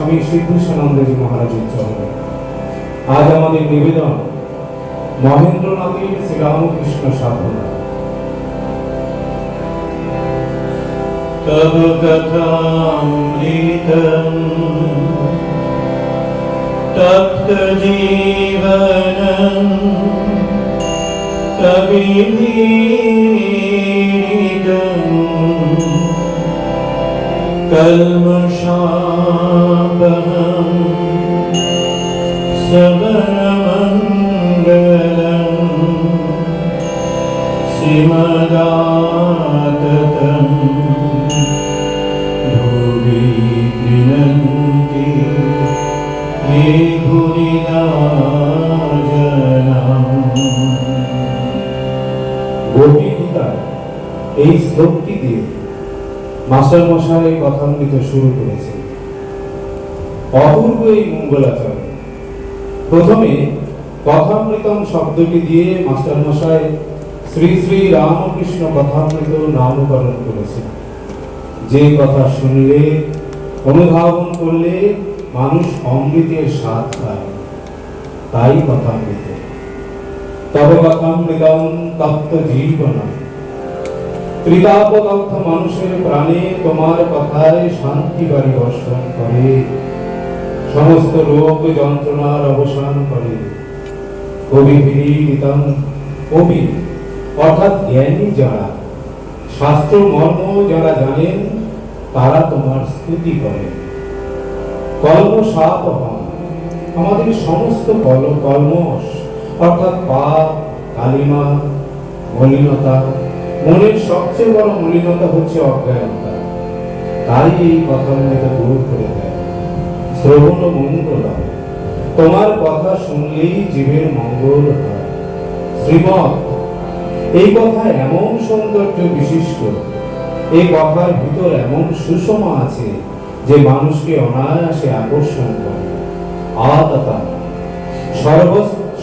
আমি সিদ্ধেশ্বরানন্দজি মহারাজের চরণে আজ আমাদের নিবেদন মহেন্দ্রনাথের শ্রীরামকৃষ্ণ সাধনা। তব কথামৃতম তপ্ত জীবনম কবিভীরিতম কল্মষাপহম শ্রবণমঙ্গলম শ্রীমদাততম ভুবি গৃহন্তি হে ভুরিদা জনম। গৌরী গীতার এই শ্লোকটি দিয়ে মাস্টার মশাই কথামৃত শুরু করেছে। অপূর্ব এই মঙ্গলাচরণ। প্রথমে কথামৃতম শব্দটি দিয়ে মাস্টার মশাই শ্রী শ্রী রামকৃষ্ণ কথামৃত নামকরণ করেছে। যে কথা শুনলে অনুধাবন করলে মানুষ অমৃতের স্বাদ পায়, তাই কথামৃত। তব কথামৃতম তপ্ত জীবনম। ত্রিতাপদগ্ধ মানুষের প্রাণে তোমার কথায় শান্তি বাড়ি বর্ষণ করে, সমস্ত রোগ যন্ত্রণার অবসান করে। কবি বিনীতম, কবি অর্থাৎ জ্ঞানী যারা, শাস্ত্র মর্ম যারা জানেন, তারা তোমার স্তুতি করে। কল্মষাপহম, আমাদের সমস্ত কলমশ অর্থাৎ পাপ, কালিমা, মলিনতা। মনের সবচেয়ে বড় মলিনতা হচ্ছে অজ্ঞানতা, তাই এই কথামৃত দূর করে দেয়। শ্রবণ মঙ্গল, তোমার কথা শুনলেই জীবের মঙ্গল হয়। শ্রীমৎ, এই কথা এমন সৌন্দর্য বিশিষ্ট, এই কথার ভিতর এমন সুষমা আছে যে মানুষকে অনায়াসে আকর্ষণ করে। আততা,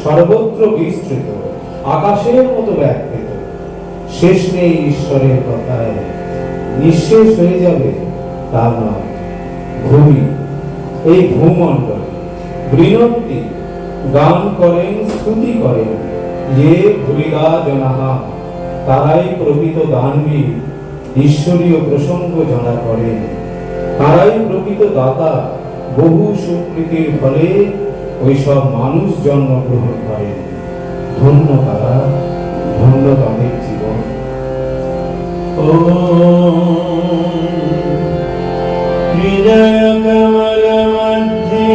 সর্বত্র বিস্তৃত, আকাশের মতো ব্যাপৃত। শেষ নেই ঈশ্বরের কথায়, নিঃশেষ হয়ে যাবে তা নয়। ভূমি, এই ভূমণ্ডল বৃণন্তি, গান করেন, স্তুতি করেন। যে ভুরিদা জনাহা, তারাই প্রকৃত দানবীর, ঈশ্বরীয় প্রসঙ্গ জানা করেন। তারাই প্রকৃত দাতা, বহু সুকৃতির ফলে ওইসব মানুষ জন্মগ্রহণ করেন। ধন্য তারা, ধন্য তাদের জীবন। হৃদয় কমল মধ্যে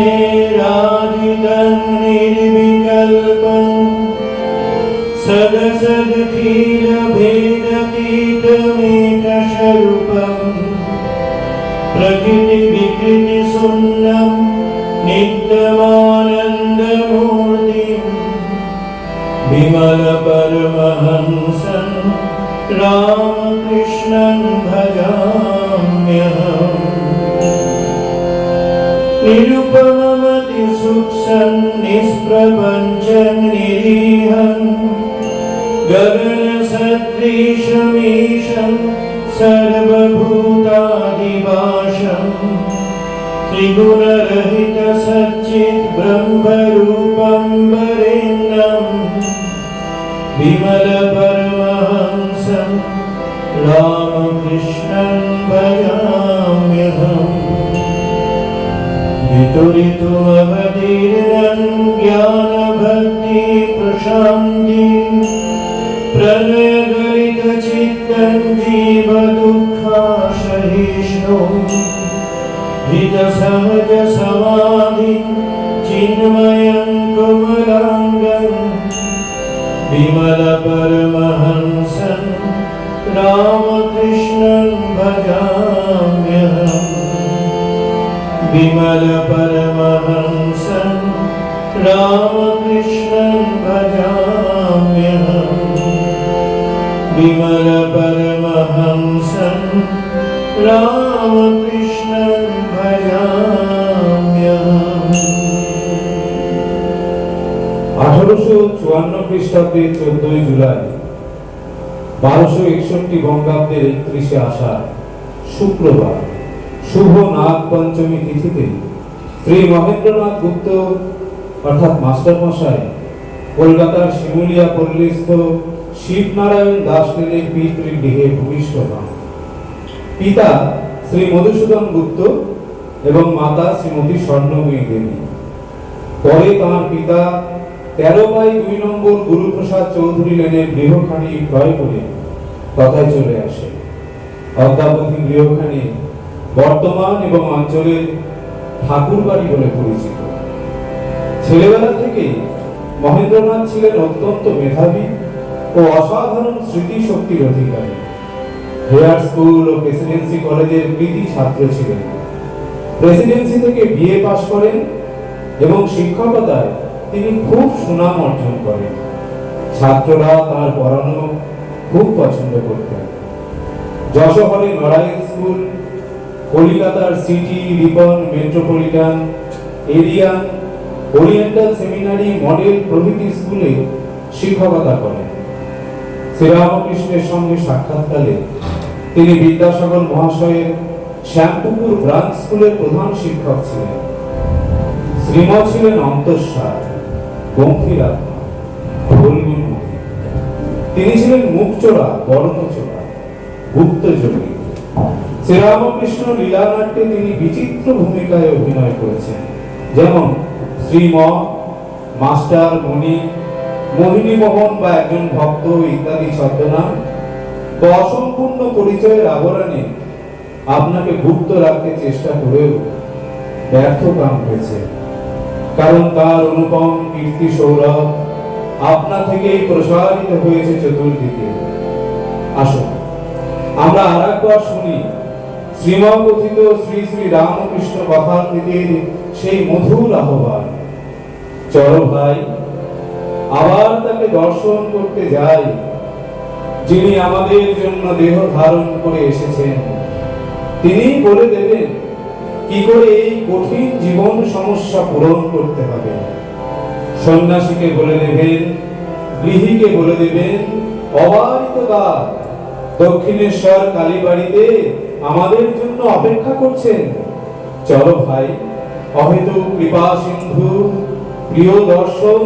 রাজিতং নির্বিকল্পং সদসদখীল ভেদাতীতমেকস্বরূপং প্রকৃতি বিকৃতি শূন্যং নিত্যমানন্দমূর্তিং বিমল পরমহংসং রামকৃষ্ণং ভজাম্যহম। নিরুপমমতি সূক্ষ্মং নিষ্প্রপঞ্চং নিরীহং গগনসদৃশমীশং সর্বভূতাদিবাসং ত্রিগুণরহিত সচ্চিৎ ব্রহ্মরূপং বরেণ্যং বিমল পরমহংসং রামকৃষ্ণং ভজাম্যহম। বিতরিতমবতীর্ণং জ্ঞানভক্তি প্রশান্তি প্রলয়গলিতচিত্তং জীবদুঃখাসহিষ্ণুঃ হৃদসহজ সমাধিং চিন্ময়ং কোমলাঙ্গং বিমল পরমহংসং রামকৃষ্ণং ভজাম্যহম। বিমল পরমহংসং রামকৃষ্ণং ভজাম্যহম। বিমল পরমহংসং রামকৃষ্ণং ভজাম্যহম। 1854 খ্রিস্টাব্দে 14 জুলাই, 1261 বঙ্গাব্দের 31 আষাঢ় শুক্রবার শুভ নাগ পঞ্চমী তিথিতে শ্রী মহেন্দ্রনাথ গুপ্ত অর্থাৎ মাস্টার মশাই কলকাতার শিমুলিয়া পল্লীস্থ শিবনারায়ণ দাস লেনের পিতৃগৃহে ভূমিষ্ঠ হন। পিতা শ্রী মধুসূদন গুপ্ত এবং মাতা শ্রীমতী স্বর্ণময়ী দেবী। পরে তাঁর পিতা 13/2 নম্বর গুরুপ্রসাদ চৌধুরী লেনের গৃহখানি ক্রয় করে তথায় চলে আসে। অদ্যাবধি গৃহখানি বর্তমান এবং অঞ্চলের ঠাকুর বাড়ি বলে পরিচিত। ছেলেবেলা থেকে মহেন্দ্রনাথ ছিলেন অত্যন্ত মেধাবী ও অসাধারণ স্মৃতিশক্তির অধিকারী। হেয়ার স্কুল ও প্রেসিডেন্সি কলেজের কৃতী ছাত্র ছিলেন। প্রেসিডেন্সি থেকে বিএ পাশ করেন এবং শিক্ষকতায় তিনি খুব সুনাম অর্জন করেন। ছাত্ররা তার পড়ানো খুব পছন্দ করতেন। যশোহরে নড়াইল স্কুল, কলিকাতার City, Ripon, Metropolitan, Aryan, Oriental Seminary, Model প্রভৃতি স্কুলে শিক্ষকতা করেন। শ্রীরামকৃষ্ণের সঙ্গে সাক্ষাৎকালে তিনি বিদ্যাসাগর মহাশয়ের শ্যামপুকুর ব্রাঞ্চ স্কুলের প্রধান শিক্ষক ছিলেন। শ্রীম ছিলেন অন্তঃসার, গম্ভীরাত্মা, ভুলগুণমতি। তিনি ছিলেন মুখচোরা, বর্ণচোরা, গুপ্তযোগী। শ্রীরামকৃষ্ণ লীলানাট্যে তিনি বিচিত্র ভূমিকায় অভিনয় করেছেন, যেমন শ্রীম, মাস্টার, মণি, মোহিনী মোহন বা একজন ভক্ত ইত্যাদি ছদ্মনাম বা অসম্পূর্ণ পরিচয়ের আবরণে আপনাকে গুপ্ত রাখতে চেষ্টা করেও ব্যর্থ কাম হয়েছে, কারণ তার অনুপম কীর্তি সৌরভ আপনা থেকেই প্রসারিত হয়েছে চতুর্দিকে। আসুন আমরা আরেকবার শুনি শ্রীমকথিত শ্রী শ্রী রামকৃষ্ণ কথামৃতের সেই মধুর আহ্বান। চলো ভাই, আবার তাকে দর্শন করতে যাই, যিনি আমাদের জন্য দেহ ধারণ করে এসেছেন। তিনি বলে দেবেন কি করে এই কঠিন জীবন সমস্যা পূরণ করতে হবে। সন্ন্যাসীকে বলে দেবেন, গৃহীকে বলে দেবেন, অবারিত দ্বার দক্ষিণেশ্বর কালীবাড়িতে আমাদের জন্য অপেক্ষা করছেন। চলো ভাই, অহেতুক কৃপা সিন্ধু, প্রিয় দর্শন,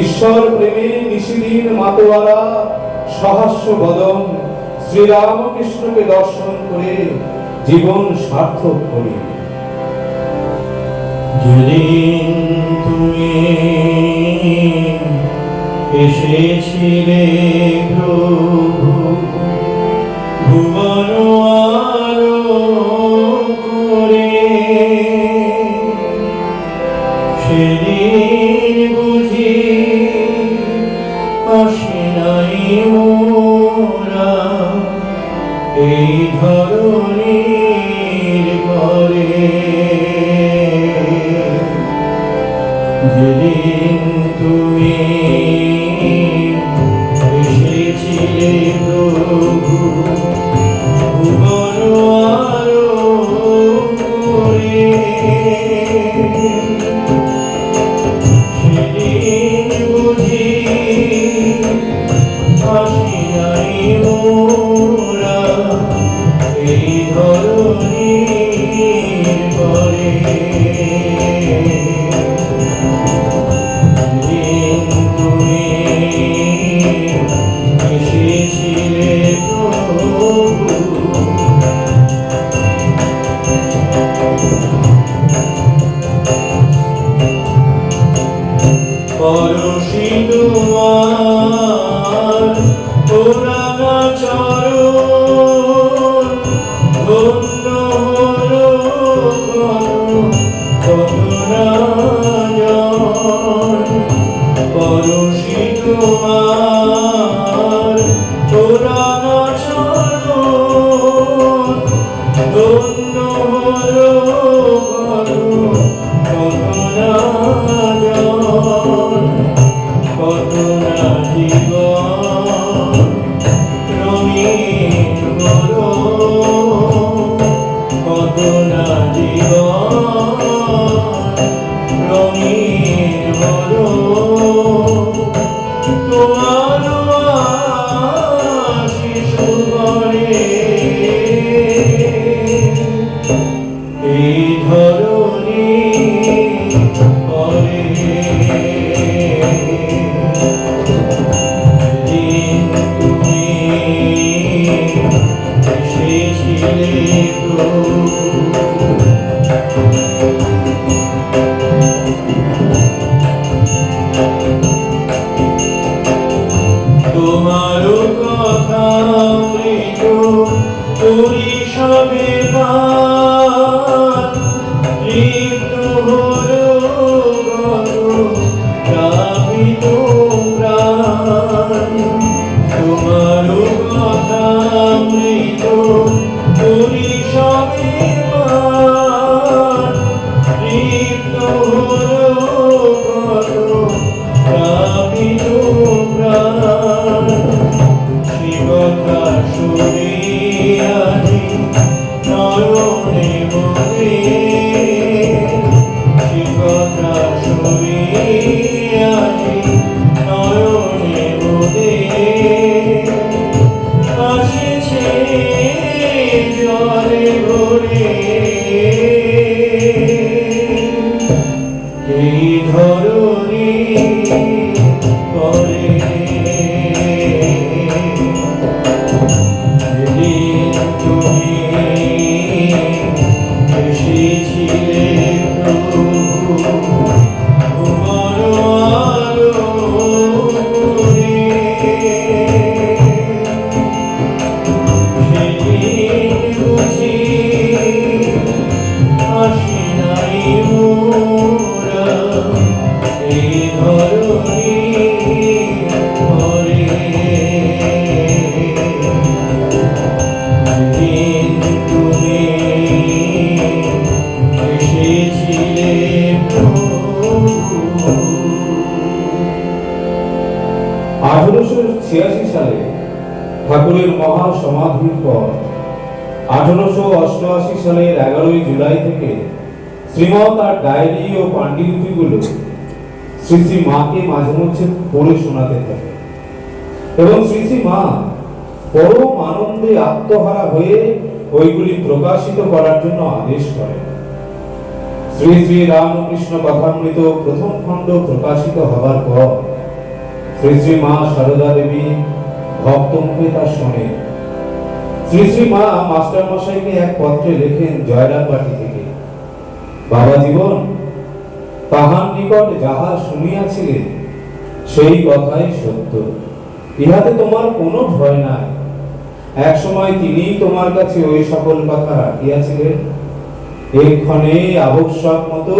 ঈশ্বর প্রেমে নিশিদিন মাতোয়ারা, সহাস্য বদন শ্রীরামকৃষ্ণকে দর্শন করে জীবন সার্থক করি। যেদিন তুমি এসেছিলে প্রভু ভুবন আলো করে, সেদিন বুঝি আসে নাই মোরা এই ধরনীর ঘরে। যেদিন তুমি এসেছিলে প্রভু ভুবন আলো করে, তোমার কথা মৃত করি সবে তৃপ্ত হলো প্রাপিত প্রাণ। তোমার কথা মৃত করি সবে তৃপ্ত হলো প্রাপিত প্রাণ। সে কথা শুনিয়াছি নয়নে মনে, সে কথা শুনিয়াছি নয়নে মনে। আসিছে জলে ভরে এই ধরণী পরে। যেদিন তুমি এসেছিলে প্রভু তোমার আলোরে, সেদিন বুঝি আসি নাই মোরা এই ধরণী পরে। যেদিন তুমি এসেছিলে প্রভু। 1886 সালে ঠাকুরের মহা সমাধির পর 1888 সালের 11 জুলাই থেকে শ্রীমৎ তার ডায়েরি ও পাণ্ডুলিপিগুলো শ্রী শ্রী মাকে মাঝে মধ্যে পড়ে শোনাতে থাকে এবং শ্রী শ্রী মা পরম আনন্দে আত্মহারা হয়ে ওইগুলি প্রকাশিত করার জন্য আদেশ করেন। শ্রী শ্রী রামকৃষ্ণ কথামৃত প্রথম খণ্ড প্রকাশিত হবার পর শ্রী শ্রী মা সারদা দেবী ভক্তমুখে তা শোনে। শ্রী শ্রী মা মাস্টার মশাইকে এক পত্রে লেখেন জয়রামবাটি থেকে, বাবা জীবন, তাহার নিকট যাহা শুনিয়াছিলে সেই কথাই সত্য, ইহাতে তোমার কোনো ভয় নাই। এক সময় তিনি তোমার কাছে ওই সকল কথা রাখিয়াছিলেন, এক্ষণে আবশ্যক মতো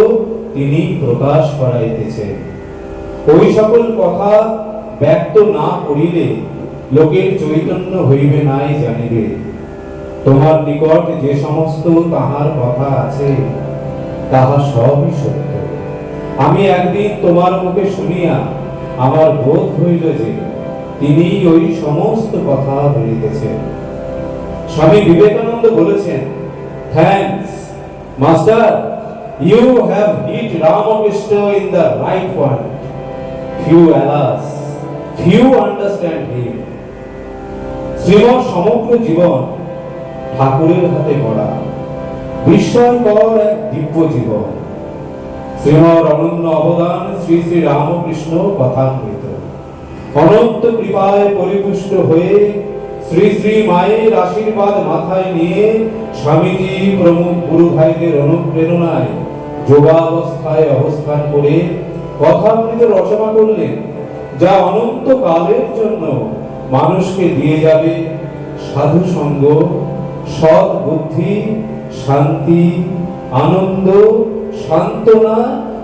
তিনি প্রকাশ করাইতেছেন। ওই সকল কথা ব্যক্ত না করিলে লোকের চৈতন্য হইবে নাই জানিবে। তোমার নিকট যে সমস্ত তাহার কথা আছে তাহা সবই সত্য। আমি একদিন তোমার মুখে শুনিয়া আমার বোধ হইল যে তিনি ওই সমস্ত কথা বলিতেছেন। স্বামী বিবেকানন্দ বলেছেন, thanks master, you have hit Ramakrishna in the right point. Few alas, few understand him. শ্রীমৎ সমগ্র জীবন ঠাকুরের হাতে গড়া বিস্ময়কর এক দিব্য জীবন। শ্রীমৎ অনন্য অবদান শ্রী শ্রী রামকৃষ্ণ কথামৃত অনন্ত কৃপায় পরিপুষ্ট হয়ে শ্রী শ্রী মায়ের আশীর্বাদ মাথায় নিয়ে স্বামীজি প্রমুখ গুরু ভাইদের অনুপ্রেরণায় যোগাবস্থায় অবস্থান করে কথামৃত রচনা করলেন, যা অনন্ত কালের জন্য মানুষকে দিয়ে যাবে সাধু সঙ্গ, সৎ বুদ্ধি, শান্তি, আনন্দ, সান্ত্বনা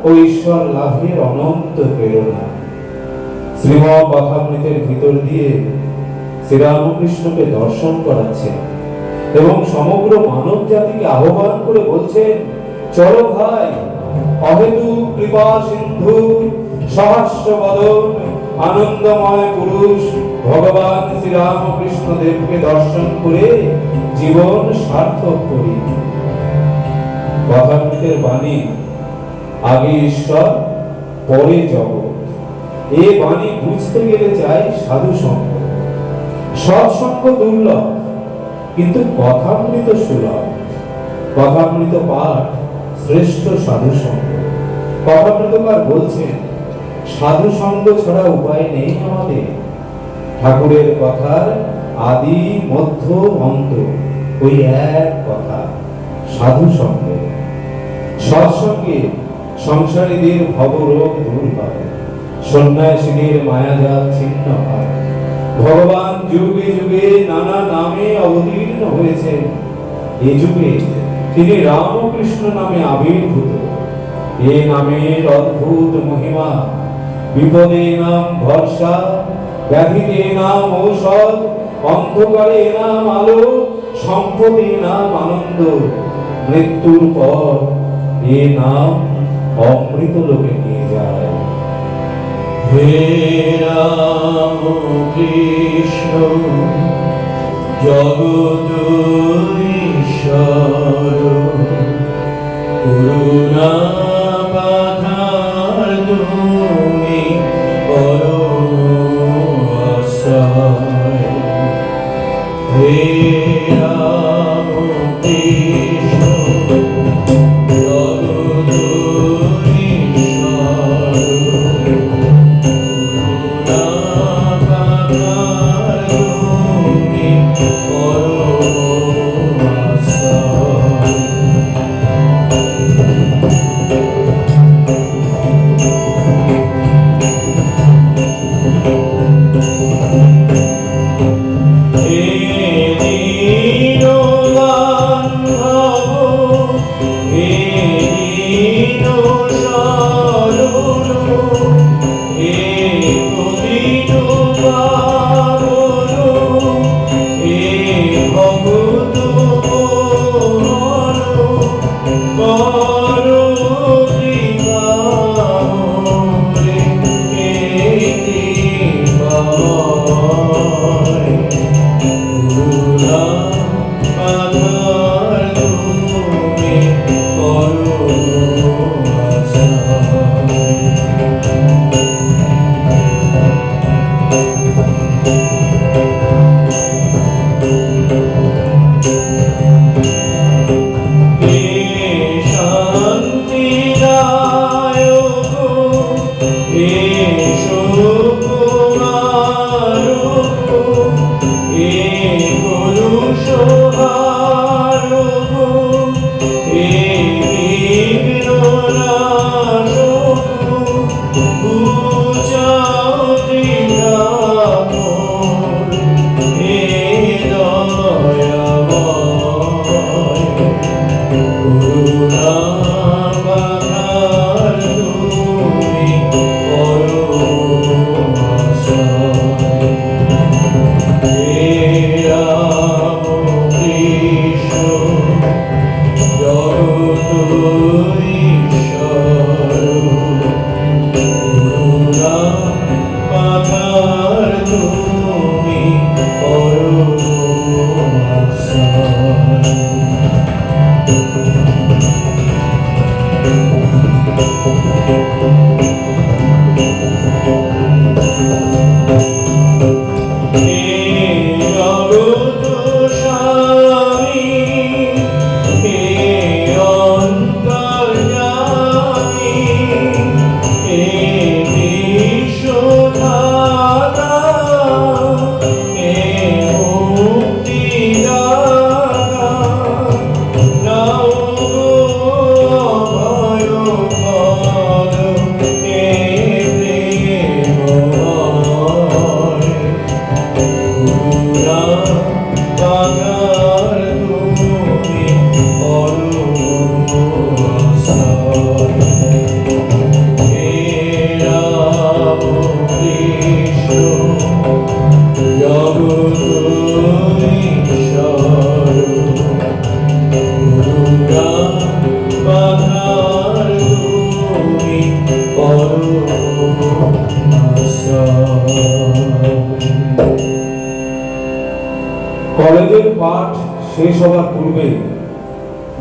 ও ঈশ্বর লাভের অনন্ত প্রেরণা। শ্রীমৎ কথামৃতের ভিতর দিয়ে শ্রীরামকৃষ্ণকে দর্শন করাচ্ছেন এবং সমগ্র মানব জাতিকে আহ্বান করে বলছেন, চলো ভাই, অহেতু কৃপা সিন্ধু সহস্র বদন আনন্দময় পুরুষ ভগবান শ্রীরামকৃষ্ণ দেবকে দর্শন করে জীবন সার্থক করি। কথামৃতের বাণী, আগে ঈশ্বর পরে জগৎ। এই বাণী বুঝতে গেলে চাই সাধু সঙ্গ। সৎসঙ্গ দুর্লভ, কিন্তু কথামৃত সুলভ। কথামৃত পাঠ শ্রেষ্ঠ সাধু সঙ্গ। কথামৃতকার বলছেন, সাধু সঙ্গ ছাড়া উপায় নেই আমাদের। ঠাকুরের কথার আদি মধ্য অন্ত ওই এক কথা, সাধু সঙ্গ। সৎসঙ্গে সংসারীদের ভবরোগ দূর হয়, সন্ন্যাসীদের মায়াজাল ছিন্ন হয়। ভগবান যুগে যুগে নানা নামে অবতীর্ণ হয়েছেন। এই যুগে তিনি রামকৃষ্ণ নামে আবির্ভূত। এ নামের অদ্ভুত মহিমা, বিপদে নাম ভরসা, ব্যাধিতে নাম ঔষধ, অন্ধকারে নাম আলো, সম্পদে নাম আনন্দ, মৃত্যুর পর এ নাম অমৃত লোকে নিয়ে যায়। হে রাম কৃষ্ণ জগত ঈশ্বর, করুণা পাথার তুমি পরম আশ্রয়। হে রাম কৃষ্ণ জগত ঈশ্বর, করুণা পাথার তুমি পরম আশ্রয়। কলেজের পাঠ শেষ হওয়ার পূর্বে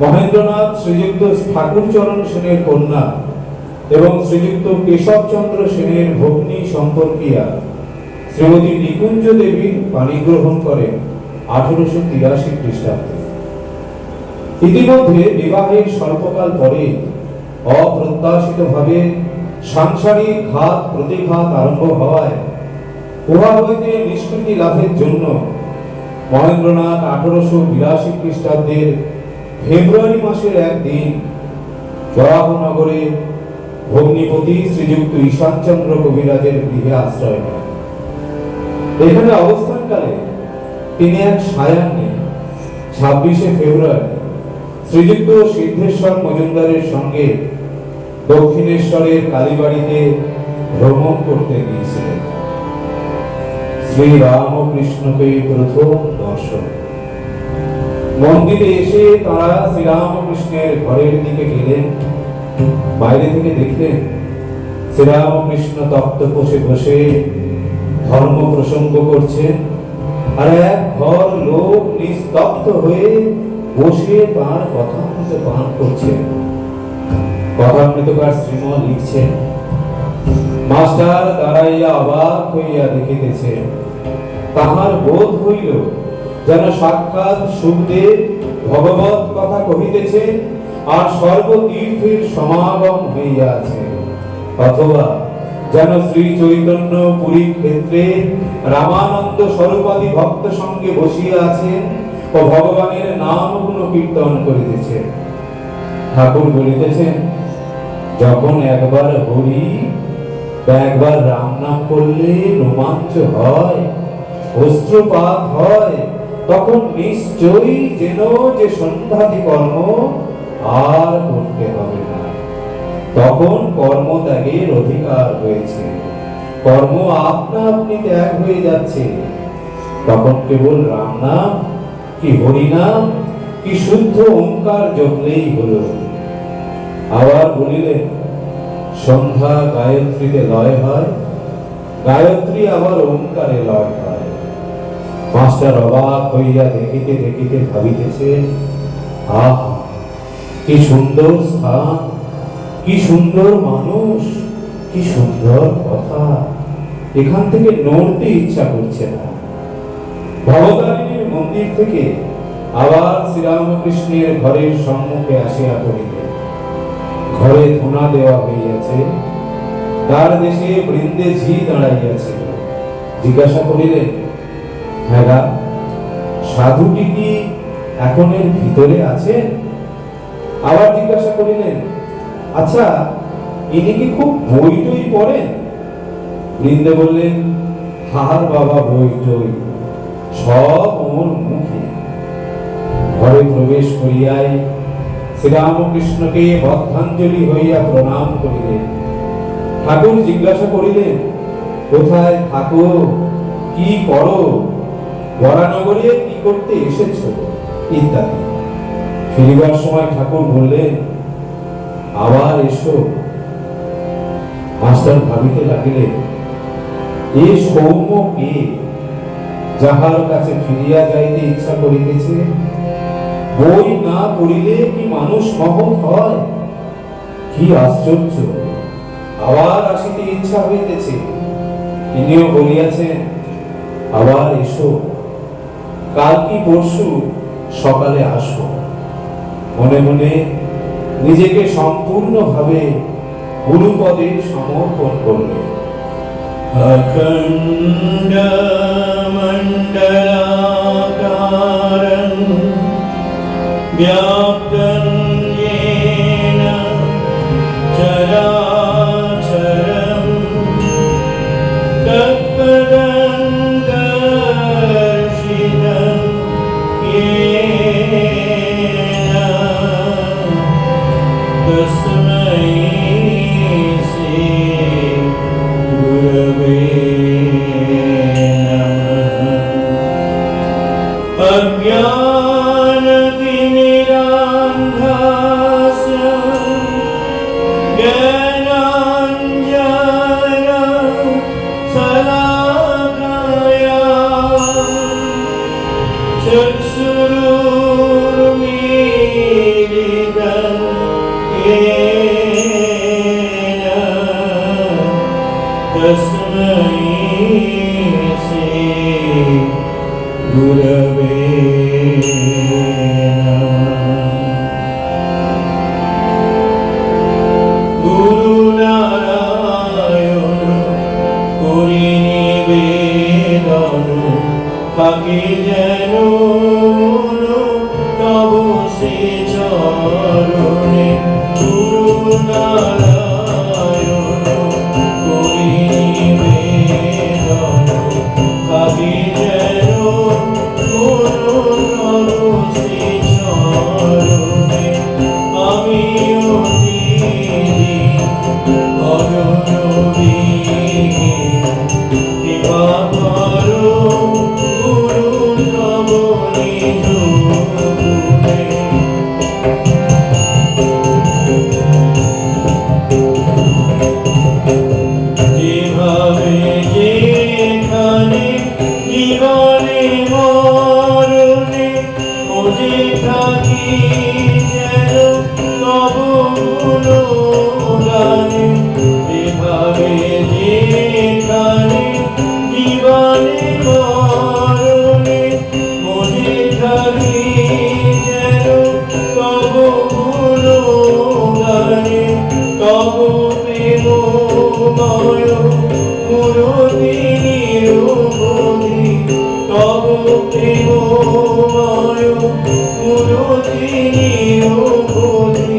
মহেন্দ্রনাথ শ্রীযুক্ত ঠাকুরচরণ সেনের কন্যা এবং শ্রীযুক্ত কেশবচন্দ্র সেনের ভগ্নী সম্পর্কিয়া শ্রীমতী নিকুঞ্জ দেবীর পাণি গ্রহণ করেন 1883 খ্রিস্টাব্দে। ইতিমধ্যে বিবাহের স্বল্পকাল পরে অপ্রত্যাশিতভাবে সাংসারিক ঘাত প্রতিঘাত আরম্ভ হওয়ায় উহা হইতে নিষ্কৃতি লাভের জন্য মহেন্দ্রনাথ 1882 খ্রিস্টাব্দের ফেব্রুয়ারি মাসের একদিন বরাহনগরে ভগ্নিপতি শ্রীযুক্ত ঈশানচন্দ্র কবিরাজের গৃহে আশ্রয় নেন। এখানে অবস্থানকালে তিনি এক সায়াহ্নে 26শে ফেব্রুয়ারি শ্রীযুক্ত সিদ্ধেশ্বর মজুমদারের সঙ্গে দক্ষিণেশ্বরের কালীবাড়িতে ভ্রমণ করতে গিয়েছিলেন। শ্রী রামকৃষ্ণকে প্রথম দর্শন। মন্দিরে এসে তারা শ্রীরামকৃষ্ণের ঘরের দিকে গেলেন। বাইরে থেকে দেখলেন শ্রীরামকৃষ্ণ তক্তপোষে বসে ধর্ম প্রসঙ্গ করছেন, আর এক ঘর লোক নিস্তব্ধ হয়ে বসে তার কথামৃত পান করছেন। কথামৃতকার শ্রীমল লিখছেন। মাস্টার দাঁড়াইয়া অবাক হইয়া দেখিতেছেন, তাহার বোধ হইল যেন সাক্ষাৎ সুখদেব ভগবত কথা কহিতেছেন আর সর্বতীর্থের সমাগম হইয়াছে, অথবা যেন শ্রী চৈতন্য পুরী ক্ষেত্রে রামানন্দ স্বরূপাদি ভক্ত সঙ্গে বসিয়া আছেন ও ভগবানের নাম গুণ কীর্তন করিতেছেন। ঠাকুর বলিতেছেন, যখন একবার হরি বা একবার রাম নাম করলে রোমাঞ্চ হয়, অশ্রুপাত হয়, তখন নিশ্চয়ই যেন যে সন্ধ্যাদি কর্ম আর করতে হবে না। তখন কর্ম ত্যাগের অধিকার হয়েছে, কর্ম আপনা আপনি ত্যাগ হয়ে যাচ্ছে। তখন কেবল রাম নাম কি হরি নাম কি শুদ্ধ ওঙ্কার জপলেই হলো। আবার বলিলেন, সন্ধ্যা গায়ত্রীতে লয় হয়, গায়ত্রী আবার ওঙ্কারে লয় হয়। মাস্টার অবাক হইয়া দেখিতে দেখিতে ভাবিতেছেন, আহ কি সুন্দর স্থান, কি সুন্দর মানুষ, কি সুন্দর কথা, এখান থেকে নড়তে ইচ্ছা করছে না। ভবতারিণীর মন্দির থেকে আবার শ্রীরামকৃষ্ণের ঘরের সম্মুখে আসিয়া পড়িলেন। ঘরে ধুনা দেওয়া হইয়াছে, তার দেশে বৃন্দে ঝি দাঁড়াইয়াছিল। জিজ্ঞাসা করিলেন, হ্যাঁ সাধুটি কি এখন এর ভিতরে আছেন? আবার জিজ্ঞাসা করিলেন, আচ্ছা ইনি কি খুব বই টই পড়েন? বৃন্দে বললেন, হার বাবা, বই টই সব ওর মুখে। ঘরে প্রবেশ করিয়াই শ্রীরামকৃষ্ণকে বদ্ধাঞ্জলি হইয়া প্রণাম করিলেন। ঠাকুর জিজ্ঞাসা করিলেন, কোথায় থাকো, কি করো, বরানগরে কি করতে এসেছো ইত্যাদি। ফিরিবার সময় ঠাকুর বললেন, আবার এসো। মাস্টার ভাবিতে লাগিলেন, এ সৌম্য কে, যাহার কাছে ফিরিয়া যাইতে ইচ্ছা করিতেছে? বই না পড়িলে কি মানুষ মহৎ হয়? কি আশ্চর্য! আবার আসিতে ইচ্ছা হইতেছে। ইনিও বলিয়াছেন, আবার এসো, কাল কি পরশু সকালে আসো। মনে মনে নিজেকে সম্পূর্ণভাবে গুরুপদে সমর্পণ করলেন। अखण्ड मण्डलाकारं व्याप्तं येन चराचरं तत्पदं दर्शितं येन तस्मै श्री गुरवे नमः। अज्ञानतिमिरान्धस्य ज्ञानाञ्जनशलाकया चक्षुरुन्मीलितं येन तस्मै श्री गुरवे नमः। गुरुनारायण করি নিবেদন, থাকে যেন মন তব শ্রী চরণে। গুরু নারায়ণ করি নিবেদন থাকি যেন গুরু তব শ্রী চরণে আমি ভজন কৃপা করো গুরু তব নিজ গুণে। যেভাবে যেখানে জীবনে মরণে খুঁজে থাকি যেন তব গুণগানে। যেভাবে যেখানে জীবনে মরণে খুঁজে থাকি যেন তব গুণগানে। তব প্রেমময় মূরতি নিরবধি তব প্রেমময় মূরতি নিরবধি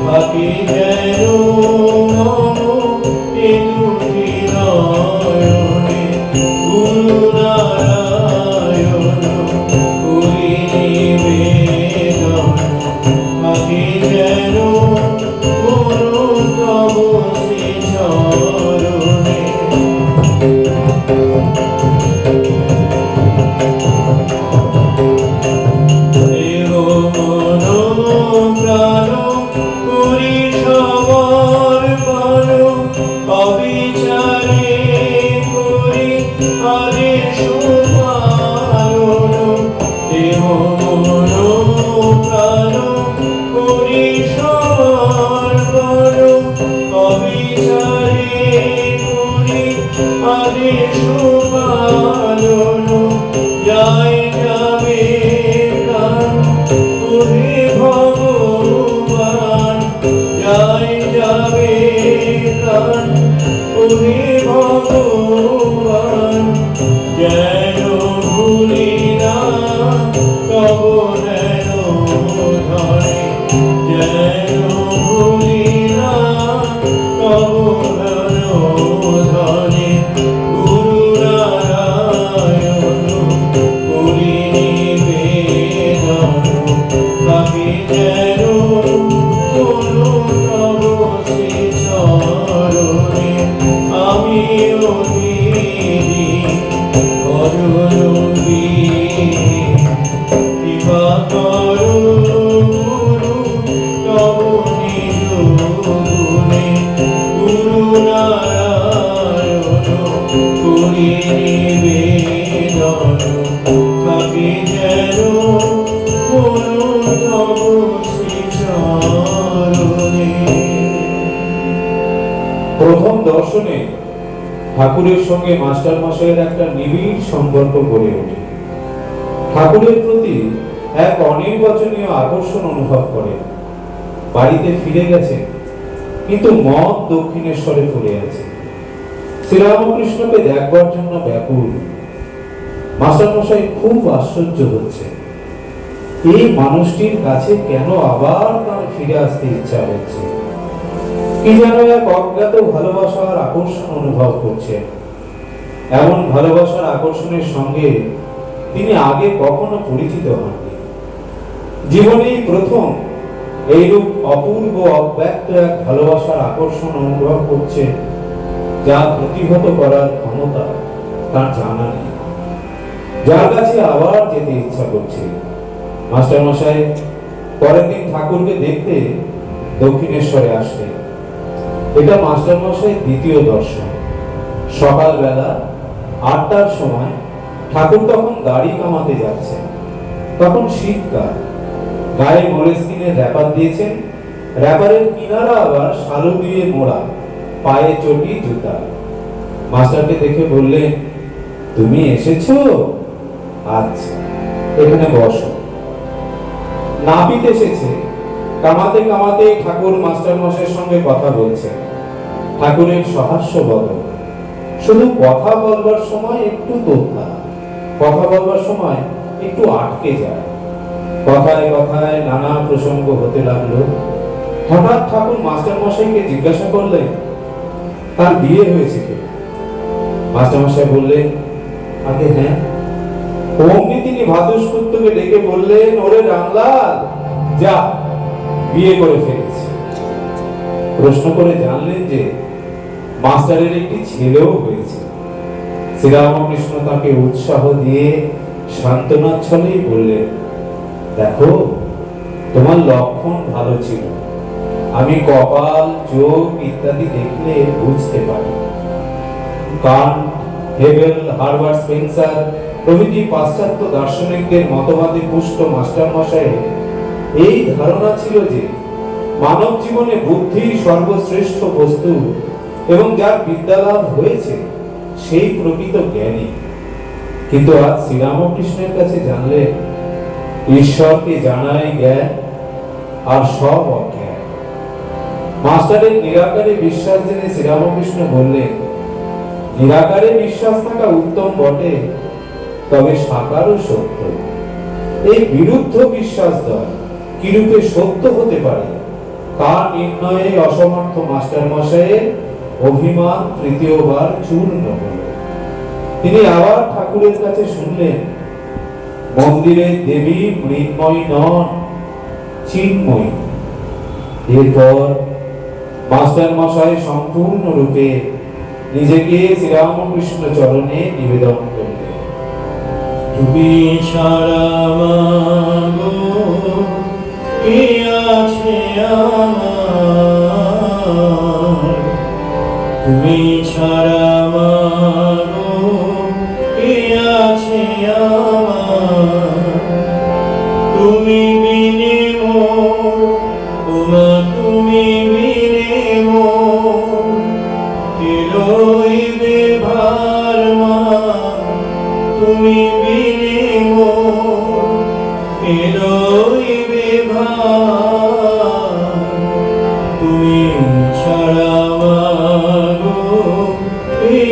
থাকি যেন মম এ দুটি নয়নে। গুরু নারায়ণ করি নিবেদন থাকি যেন গুরু তব শ্রী চরণে। দেহ মন প্রাণ করি সমর্পণ অবিচারে করি আদেশ পালন। দেহ মন প্রাণ করি সমর্পণ অবিচারে করি আদেশ পালন। যায় যাবে প্রাণ ওহে ভগবান যায় যাবে প্রাণ ওহে ভগবান। যেন ভুলি না তব যেন ধরে যেন ভুলি না তব যেন ধরে। গুরু নারায়ণ করি নিবেদন থাকি যেন গুরু তব শ্রী চরণে আমি ভজন কৃপা করো গুরু তব নিজ গুণে। গুরু নারায়ণ করি নিবেদন থাকি যেন গুরু তব শ্রী চরণে। প্রথম দর্শনে ঠাকুরের সঙ্গে মাস্টার মশাইয়ের একটা নিবিড় সম্পর্ক গড়ে ওঠে। ঠাকুরের প্রতি এক অনির্বাচনীয় আকর্ষণ অনুভব করে। বাড়িতে ফিরে গেছে, কিন্তু মন দক্ষিণেশ্বরে পড়ে আছে। শ্রীরামকৃষ্ণকে দেখবার জন্য ব্যাকুল। মাস্টার মশাই খুব আশ্চর্য হচ্ছে, এই মানুষটির কাছে কেন আবার তার ফিরে আসতে ইচ্ছা হচ্ছে। কি যেন এক অজ্ঞাত ভালোবাসার আকর্ষণ অনুভব করছেন। এমন ভালোবাসার আকর্ষণের সঙ্গে তিনি আগে কখনো পরিচিত হননি। জীবনেই প্রথম এইরূপ অপূর্ব অব্যক্ত এক ভালোবাসার আকর্ষণ অনুভব করছে, যা প্রতিহত করার ক্ষমতা তার জানা নেই। যার কাছে আবার যেতে ইচ্ছা করছে। মাস্টার মশাই পরের দিন ঠাকুরকে দেখতে দক্ষিণেশ্বরে আসলেন। এটা মাস্টার মশাইয়ের দ্বিতীয় দর্শন। সকালবেলা ৮টার সময় ঠাকুর তখন দাড়ি কামাতে যাচ্ছেন। তখন শীতকাল, গায়ে মোলেস্কিনের র্যাপার দিয়েছেন। র্যাপারের কিনারা আবার শালু দিয়ে মোড়া, পায়ে চটি জুতা। মাস্টারকে দেখে বললেন, তুমি এসেছো? আচ্ছা, এখানে বসো। নাপিত এসেছে। কামাতে কামাতে ঠাকুর মাস্টার মশাইয়ের সঙ্গে কথা বলছে। ঠাকুরের সহাস্য বদন। শুধু কথা বলবার সময় একটু তোতলা, কথা বলবার সময় একটু আটকে যায়। কথায় কথায় নানা প্রসঙ্গ হতে লাগলো। হঠাৎ ঠাকুর মাস্টার মশাইকে জিজ্ঞাসা করলেন, তার বিয়ে হয়েছে কি? মাস্টার মশাই বললেন, আগে হ্যাঁ। অমনি তিনি ভাতুষপুত্রকে ডেকে বললেন, ওরে রামলাল, যা, বিয়ে করে ফেলেছে। প্রশ্ন করে জানলেন যে মাস্টারের একটি ছেলেও হয়েছে। শ্রীরামকৃষ্ণ তাকে উৎসাহ দিয়ে সান্ত্বনার ছলেই বললেন, দেখো, তোমার লক্ষণ ভালো ছিল, আমি কপাল, চোখ ইত্যাদি দেখলে বুঝতে পারি। কান্ট, হেগেল, হার্বার্ট স্পেন্সার প্রভৃতি পাশ্চাত্য দার্শনিকদের মতবাদে পুষ্ট মাস্টার মশাইয়ের এই ধারণা ছিল যে মানব জীবনে বুদ্ধি সর্বশ্রেষ্ঠ বস্তু এবং যার বিদ্যালাভ হয়েছে সেই প্রকৃত জ্ঞানী। কিন্তু আজ শ্রীরামকৃষ্ণের কাছে জানলে ঈশ্বরকে জানাই জ্ঞান, আর সব অজ্ঞান। মাস্টারের নিরাকারে বিশ্বাস জেনে শ্রীরামকৃষ্ণ বললেন, নিরাকারে বিশ্বাস থাকা উত্তম বটে, তবে সাকারও সত্য। এই বিরুদ্ধ বিশ্বাস দ্বয় কিরূপে সত্য হতে পারে তা নির্ণয়ে অসমর্থ মাস্টার মশাইয়ের অভিমান তৃতীয়বার চূর্ণ হল। তিনি আবার ঠাকুরের কাছে শুনলেন, মন্দিরে দেবী মৃন্ময়ী নন, চিন্ময়ী। এরপর মাস্টার মশাই সম্পূর্ণরূপে নিজেকে শ্রীরামকৃষ্ণ চরণে নিবেদন করলেন। তুমি ছাড়া মাগো কে আছে আমার, তুমি ছাড়া মাগো কে আছে আমার, তুমি বিনে মোর, ওমা তুমি বিনে মোর, কে লইবে ভার মা, তুমি বিনে মোর, কে লইবে ভার, তুমি ছাড়া মাগো কে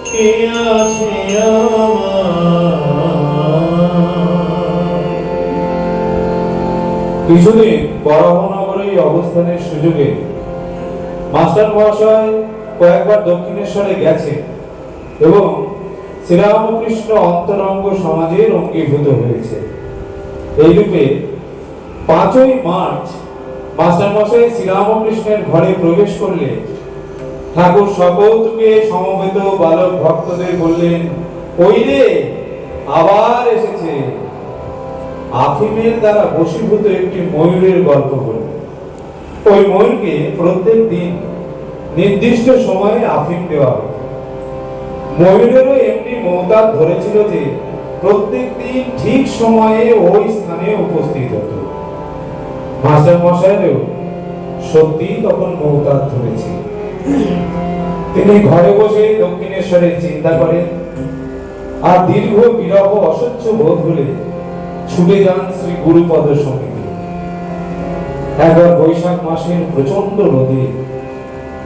কে আছে আমার? কিছুদিন বরাহনগরে অবস্থানের সুযোগে মাস্টার মহাশয় কয়েকবার দক্ষিণেশ্বরে গেছে এবং শ্রীরামকৃষ্ণ অন্তরঙ্গ সমাজের অঙ্গীভূত হয়েছে। এইরূপে 5ই মার্চ মাস্টার মশাই শ্রীরামকৃষ্ণের ঘরে প্রবেশ করলে ঠাকুর সকলকে সমবেত বালক ভক্তদের বললেন, ওই রে আবার এসেছে। আফিমের দ্বারা বশীভূত একটি ময়ূরের গল্প বললেন। ওই ময়ূরকে প্রত্যেক দিন নির্দিষ্ট সময়ে আফিম দেওয়া হতো। ময়ূরেরও এমনি মৌতাদ ধরেছিল যে প্রত্যেক দিন ঠিক সময়ে ওই স্থানে উপস্থিত হতো। মাস্টার মশাইও সত্যি তখন মৌতাদ ধরেছিল। তিনি ঘরে বসে দক্ষিণেশ্বরের চিন্তা করেন আর দীর্ঘ বিরহ অসহ্য বোধ হলে ছুটে যান শ্রী গুরুপদ সমিতি। একবার বৈশাখ মাসের প্রচন্ড রোদে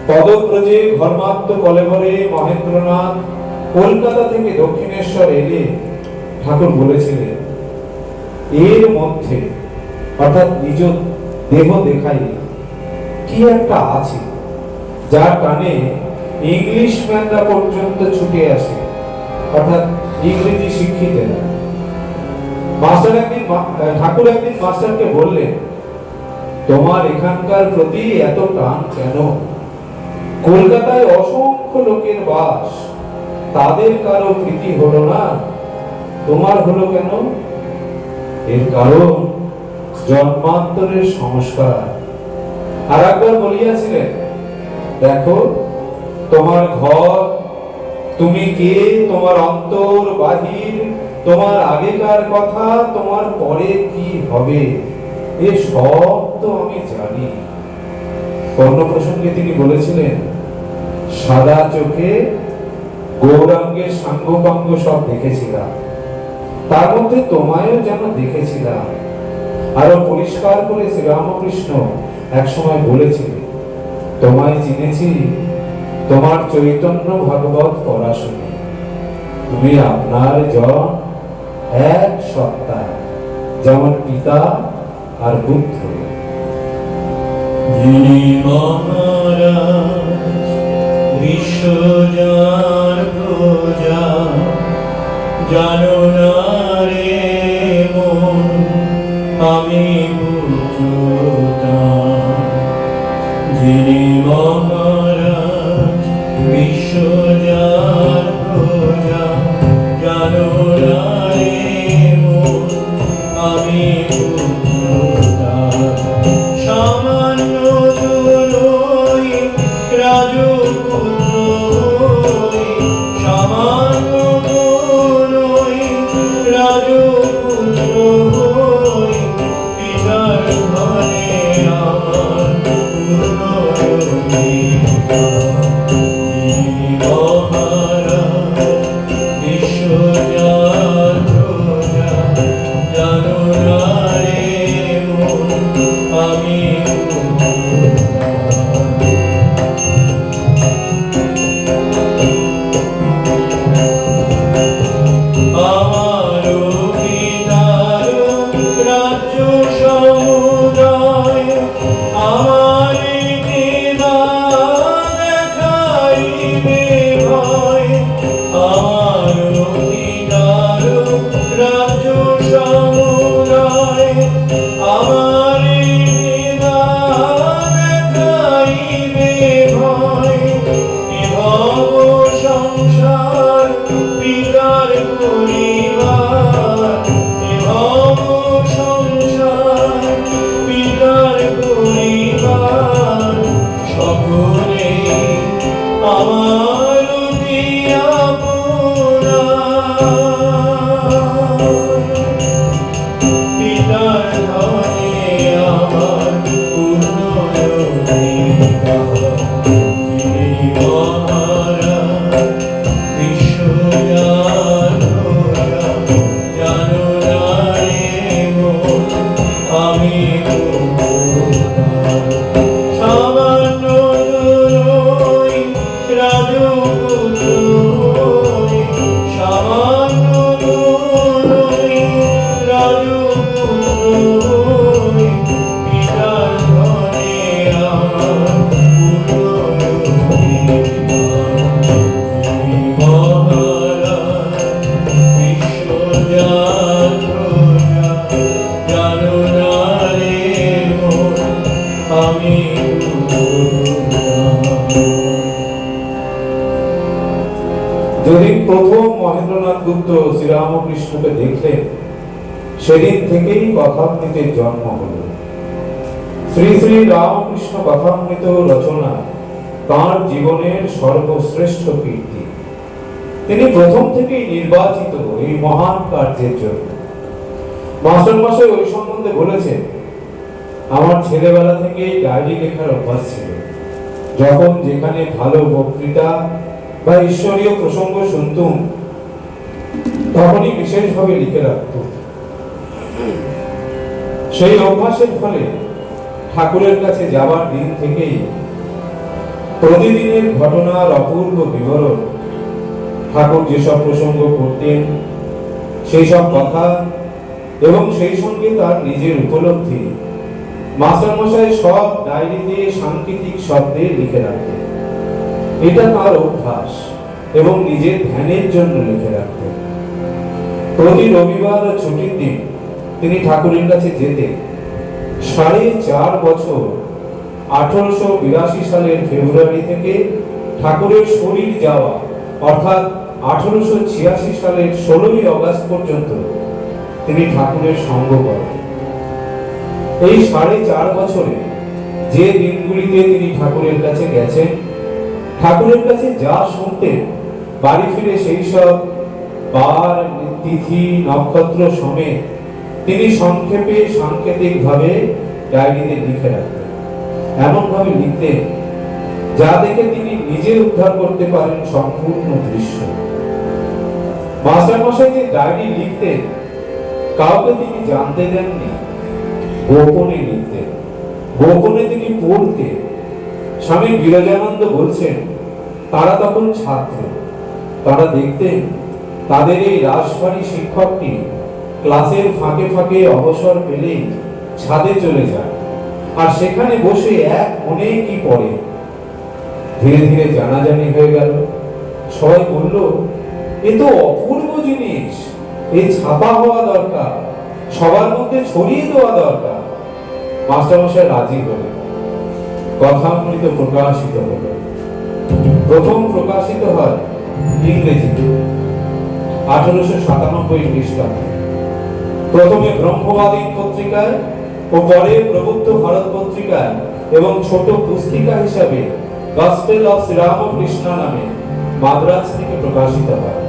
পদব্রজে ঘর্মাত্ম কলেবরে মহেন্দ্রনাথ কলকাতা থেকে দক্ষিণেশ্বর এলে ঠাকুর বলেছিলেন, এর মধ্যে অর্থাৎ নিজ দেহ দেখাই কি একটা আছে যার টানে ইংলিশম্যানরা পর্যন্ত ছুটে আসে, অর্থাৎ ইংরেজি শিক্ষিতেরা। ঠাকুর একদিন মাস্টারকে বললেন, তোমার এখানকার প্রতি এত টান কেন? কলকাতায় অসংখ্য লোকের বাস, তাদের কারো প্রীতি হলো না, তোমার হলো কেন? এর কারণ জন্মান্তরের সংস্কার। আর একবার বলিয়াছিলেন, দেখো তোমার ঘর, তুমি কে, তোমার অন্তর বাহির, তোমার আগেকার কথা, তোমার পরে কি হবে, এ সব তো আমি জানি। কর্ণ প্রসঙ্গে তিনি বলেছিলেন, সাদা চোখে গৌরাঙ্গের সাঙ্গপাঙ্গ সব দেখেছিলাম, তার মধ্যে তোমায়ও যেন দেখেছিলাম। আরো পরিষ্কার করে শ্রীরামকৃষ্ণ এক সময় বলেছিলেন, তোমায় চিনেছি তোমার চৈতন্য ভাগবত পড়া শুনে, তুমি আপনার জন এক সত্তা, যেমন পিতা আর পুত্র। যিনি মহারাজ বিশ্বজার প্রজা, জানো না রে মন আমি পুত্র তার। যিনি মহারাজ বিশ্বজার প্রজা, জানো না রে মন আমি পুত্র তার। সামান্য নই রাজপুত্র, সামান্য নই প্রথম মহেন্দ্রনাথ গুপ্ত শ্রীরামকৃষ্ণকে দেখলেন সেদিন থেকেই কথামৃতের জন্ম হল। শ্রী শ্রী রামকৃষ্ণ কথামৃত রচনা তাঁর জীবনের সর্বশ্রেষ্ঠ কীর্তি। তিনি প্রথম থেকেই নির্বাচিত এই মহান কার্যের জন্য। মাস্টারমশাই ওই সম্বন্ধে বলেছেন, আমার ছেলেবেলা থেকেই ডায়েরি লেখার অভ্যাস ছিল। যখন যেখানে ভালো বক্তৃতা বা ঈশ্বরীয় প্রসঙ্গ শুনতুম তখনই বিশেষভাবে লিখে রাখতুম। সেই অভ্যাসের ফলে ঠাকুরের কাছে যাবার দিন থেকেই প্রতিদিনের ঘটনার অপূর্ব বিবরণ, ঠাকুর যেসব প্রসঙ্গ করতেন সেই সব কথা এবং সেই সঙ্গে তার নিজের উপলব্ধি মাস্টারমশাই সব ডায়েরিতে সাংকেতিক শব্দে লিখে রাখতেন। এটা তার অভ্যাস এবং নিজের ধ্যানের জন্য লিখে রাখতেন। প্রতি রবিবার ও ছুটির দিন তিনি ঠাকুরের কাছে যেতেন। 4.5 বছর 1882 সালের ফেব্রুয়ারি থেকে ঠাকুরের শরীর যাওয়া অর্থাৎ 1886 সালের 16ই আগস্ট পর্যন্ত তিনি ঠাকুরের সঙ্গ করেন। এই 4.5 বছরে যে দিনগুলিতে তিনি ঠাকুরের কাছে গেছেন, ঠাকুরের কাছে যা শুনতেন, বাড়ি ফিরে সেই সব বার, তিথি, নক্ষত্র সমেত তিনি সংক্ষেপে সাংকেতিক ভাবে ডায়েরিতে লিখে রাখতেন। এমন ভাবে লিখতেন যা দেখে তিনি নিজে উদ্ধার করতে পারেন সম্পূর্ণ দৃশ্য। মাস্টারমশাই যে ডায়েরি লিখতেন কাউকে তিনি জানতে দেননি, গোপনে লিখতেন, গোপনে তিনি পড়তেন। স্বামী বিরজানন্দ বলছেন, তারা তখন ছাত্র। তারা দেখতেন তাদের এই রাজবাড়ি শিক্ষকটি ক্লাসের ফাঁকে ফাঁকে অবসর পেলেই ছাদে চলে যায় আর সেখানে বসে এক মনে কি পড়ে। ধীরে ধীরে জানাজানি হয়ে গেল। সবাই বলল, এ তো অপূর্ব জিনিস, এ ছাপা হওয়া দরকার, সবার মধ্যে ছড়িয়ে দেওয়া দরকার। মাস্টারমশাই রাজি হলেন। কথামৃত প্রকাশিত হলো। প্রথম প্রকাশিত হয় ইংরেজিতে 1897 খ্রিস্টাব্দে। প্রথমে ব্রহ্মবাদী পত্রিকায় ও পরে প্রবুদ্ধ ভারত পত্রিকায় এবং ছোট পুস্তিকা হিসাবে গসপেল অফ শ্রীরামকৃষ্ণ নামে মাদ্রাজ থেকে প্রকাশিত হয়।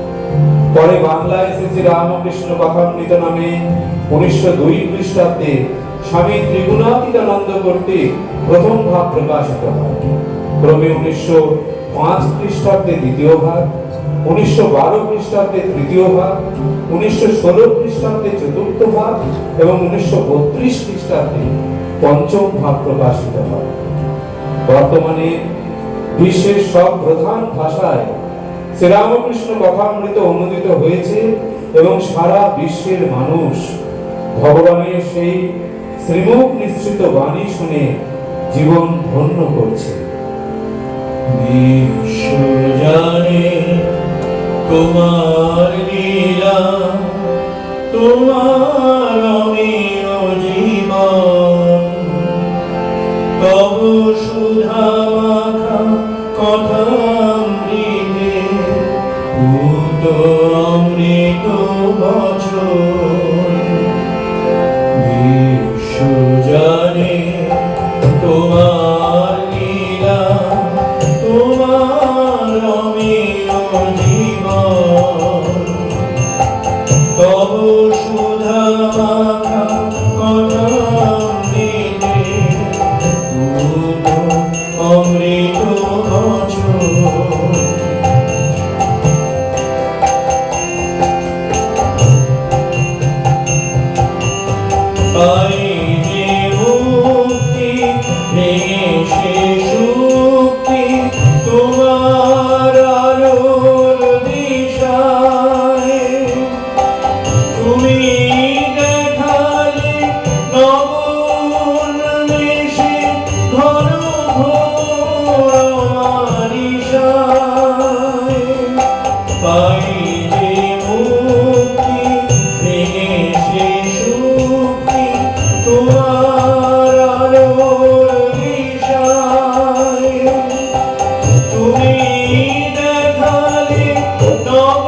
পরে বাংলায় শ্রী শ্রী রামকৃষ্ণ কথামৃত নামে 1902 খ্রিস্টাব্দে স্বামী ত্রিগুণাতীতানন্দ কর্তৃক প্রথম ভাগ প্রকাশিত হয়। ক্রমে 1905 খ্রিস্টাব্দে দ্বিতীয় ভাগ, 1912 খ্রিস্টাব্দে তৃতীয় ভাগ, 1916 খ্রিস্টাব্দে চতুর্থ ভাগ এবং 1932 খ্রিস্টাব্দে পঞ্চম ভাগ প্রকাশিত হয়। বর্তমানে বিশ্বের সব প্রধান ভাষায় শ্রীরামকৃষ্ণ কথামৃত অনুদিত হয়েছে এবং সারা বিশ্বের মানুষ ভগবানের সেই শ্রীমুখ নিঃসৃত বাণী শুনে জীবন ধন্য করছে। বিশ্ব জানে তোমার লীলা, তোমার অমীয় জীবন, তব সুধা মাখা কথামৃতে পূত অমৃত বচন। বিশ্ব জানে তোমার লীলা, তোমার অমীয় জীবন, তব সুধা মাখা কথামৃতে পূত অমৃত বচন। পাই যে মুক্তি ভেঙে সে শুক্তি, তোমার আলোর দিশায় তুমি দেখালে নবন মেশে ঘন ঘোর মানিসায়। পাই যে মুক্তি ভেঙে সে শুক্তি, তোমার আলোর দিশায় তুমি দেখালে নব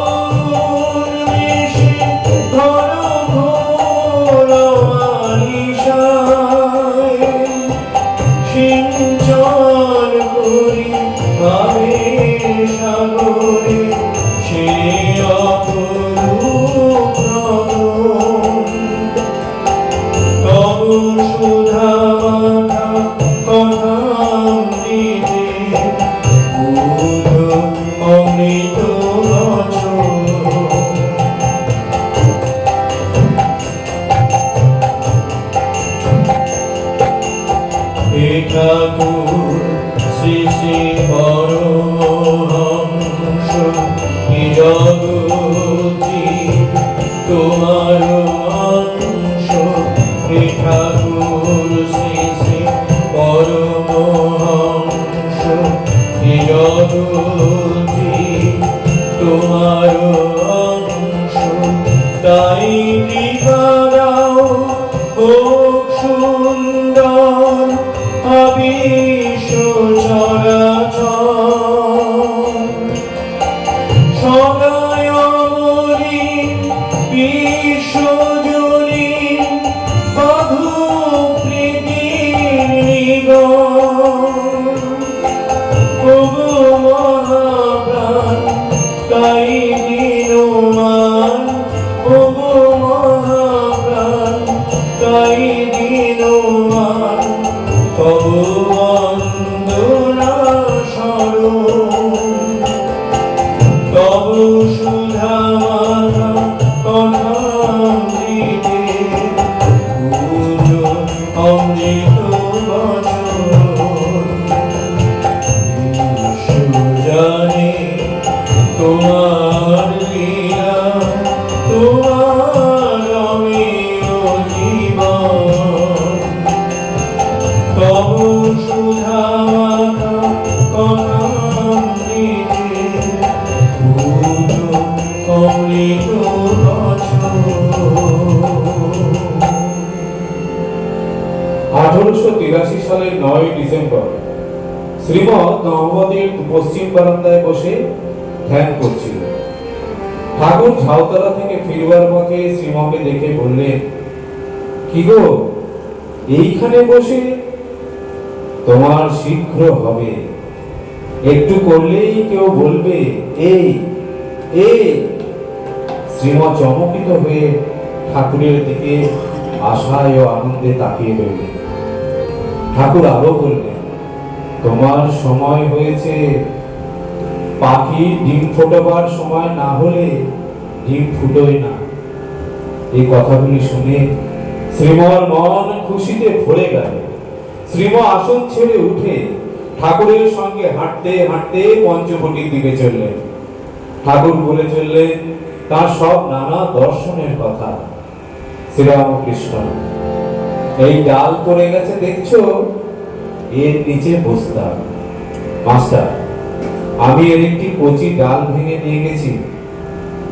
ঠাকুর শ্রী শ্রী পরমহংস এ জগতি তোমার অংশ। হে ঠাকুর শ্রী শ্রী পরমহংস এ জগতি তোমার অংশ। তাই কৃপা দাও হোক সুন্দর বিশ্ব চরাচর। সদায় অমরি বিশ্বজনী বাধু প্রীতির নিগম। প্রভু মহাপ্রাণ তাই দিনমান, প্রভু মহাপ্রাণ তাই দিনমান। তব বন্দনা স্মরণ, তব সুধা মাথা কথামৃতে পুজো অমৃত বচন। বিশ্ব জানে তোমার লীলা, তোমার অমেয় জীবন। তব সুধা মাথা কথামৃতে পুজো অমৃত বচন। 1883 সালের 9 ডিসেম্বর শ্রীমৎ নহবতের পশ্চিম বারান্দায় বসে ধ্যান করছিল। ঠাকুর ঝাউতলা থেকে ফিরবার পথে শ্রীমকে দেখে বললেন, কি গো এইখানে বসে? তোমার শীঘ্র হবে, একটু করলেই কেউ বলবে এই এই। শ্রীম চমকিত হয়ে ঠাকুরের দিকে আশায় ও আনন্দে তাকিয়ে রইলেন। ঠাকুর আরো বললেন, তোমার সময় হয়েছে। পাখি ডিম ফোটাবার সময় না হলে ডিম ফুটোয় না। এই কথাগুলি শুনে শ্রীমর মন খুশিতে ভরে গেল। শ্রীম আসন ছেড়ে উঠে ঠাকুরের সঙ্গে হাঁটতে হাঁটতে পঞ্চবটির দিকে চললেন। ঠাকুর বলে চললেন তার সব নানা দর্শনের কথা। শ্রীরামকৃষ্ণ, এই ডাল পড়ে গেছে দেখছো, এর নিচে বসতাম। মাস্টার, আমি এর একটি কচি ডাল ভেঙে নিয়ে গেছি,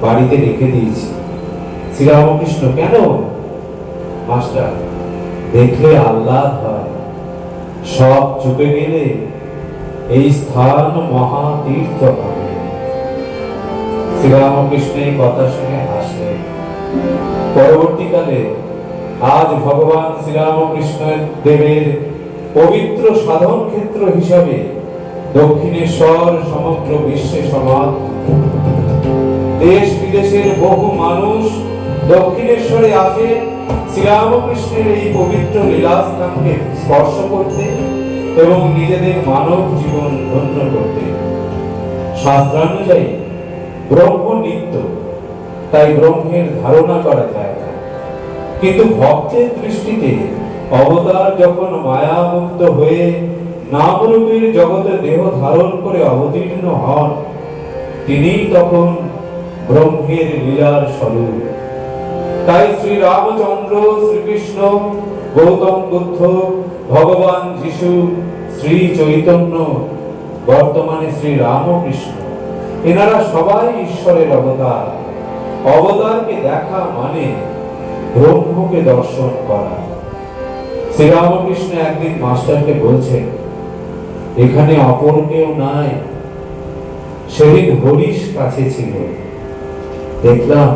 বাড়িতে রেখে দিয়েছি। শ্রীরামকৃষ্ণ, কেন? মাস্টার, দেখলে আহ্লাদ হয়, সব চুপে গেলে এই স্থান মহা তীর্থ হবে। শ্রীরামকৃষ্ণ এই কথা শুনে হাসলেন। পরবর্তীকালে আজ ভগবান শ্রীরামকৃষ্ণ দেবের পবিত্র সাধন ক্ষেত্র হিসাবে দক্ষিণেশ্বর সমগ্র বিশ্বে সমাদ। দেশ বিদেশের বহু মানুষ দক্ষিণেশ্বরে আসে শ্রীরামকৃষ্ণের এই পবিত্র লীলাস্থানকে স্পর্শ করতে এবং নিজেদের মানব জীবন ধন্য করতে। শাস্ত্রানুযায়ী ব্রহ্ম নিত্য, তাই ব্রহ্মের ধারণা করা যায় না। কিন্তু ভক্তের দৃষ্টিতে অবতার যখন মায়া মুক্ত হয়ে নামরূপের জগতে দেহ ধারণ করে অবতীর্ণ হন, তিনি তখন ব্রহ্মের লীলার স্বরূপ। তাই শ্রী রামচন্দ্র, শ্রীকৃষ্ণ, গৌতম বুদ্ধ, ভগবান যিশু, শ্রী চৈতন্য, বর্তমানে শ্রী রামকৃষ্ণ, এনারা সবাই ঈশ্বরের অবতার। অবতারকে দেখা মানে ব্রহ্মকে দর্শন করা। শ্রীরামকৃষ্ণ একদিন মাস্টারকে বলছেন, এখানে অপর কেউ নাই। সেদিন হরিশ কাছে ছিল, দেখলাম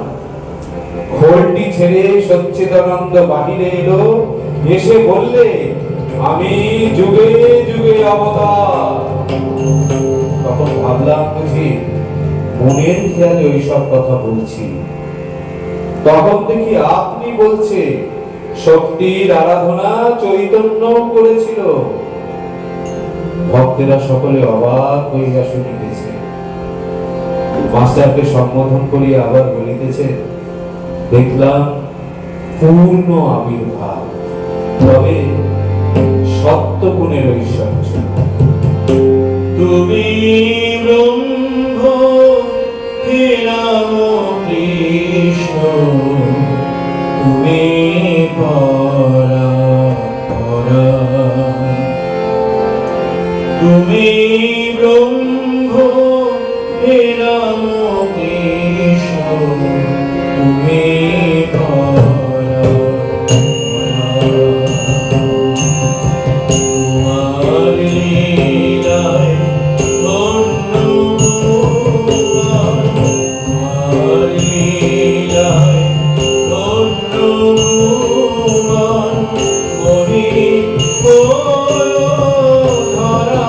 খোলটি ছেড়ে সচ্চিদানন্দ বাহিরে এলো, এসে বললে, আমি যুগে যুগে অবতার। তখন ভাবলাম বুঝি মনের খেয়ালে ওইসব কথা বলছি। তখন দেখি আপনি বলছে শক্তির আরাধনা চৈতন্য করেছিল। ভক্তেরা সকলে অবাক হইয়া শুনিতেছে। মাস্টারকে সম্বোধন করিয়া আবার বলিতেছে, দেখলাম পূর্ণ আবির্ভাব, তবে সত্যগুণের ঐশ্বর্য। তুমি ব্রহ্ম হে রাম কৃষ্ণ, তুমি পরাৎপরা। তুমি ব্রহ্ম হে রাম কৃষ্ণ, তুমি তোমার লীলায় ধন্য ভুবন, তোমার লীলায় ধন্য ভুবন, মহিষ ধরা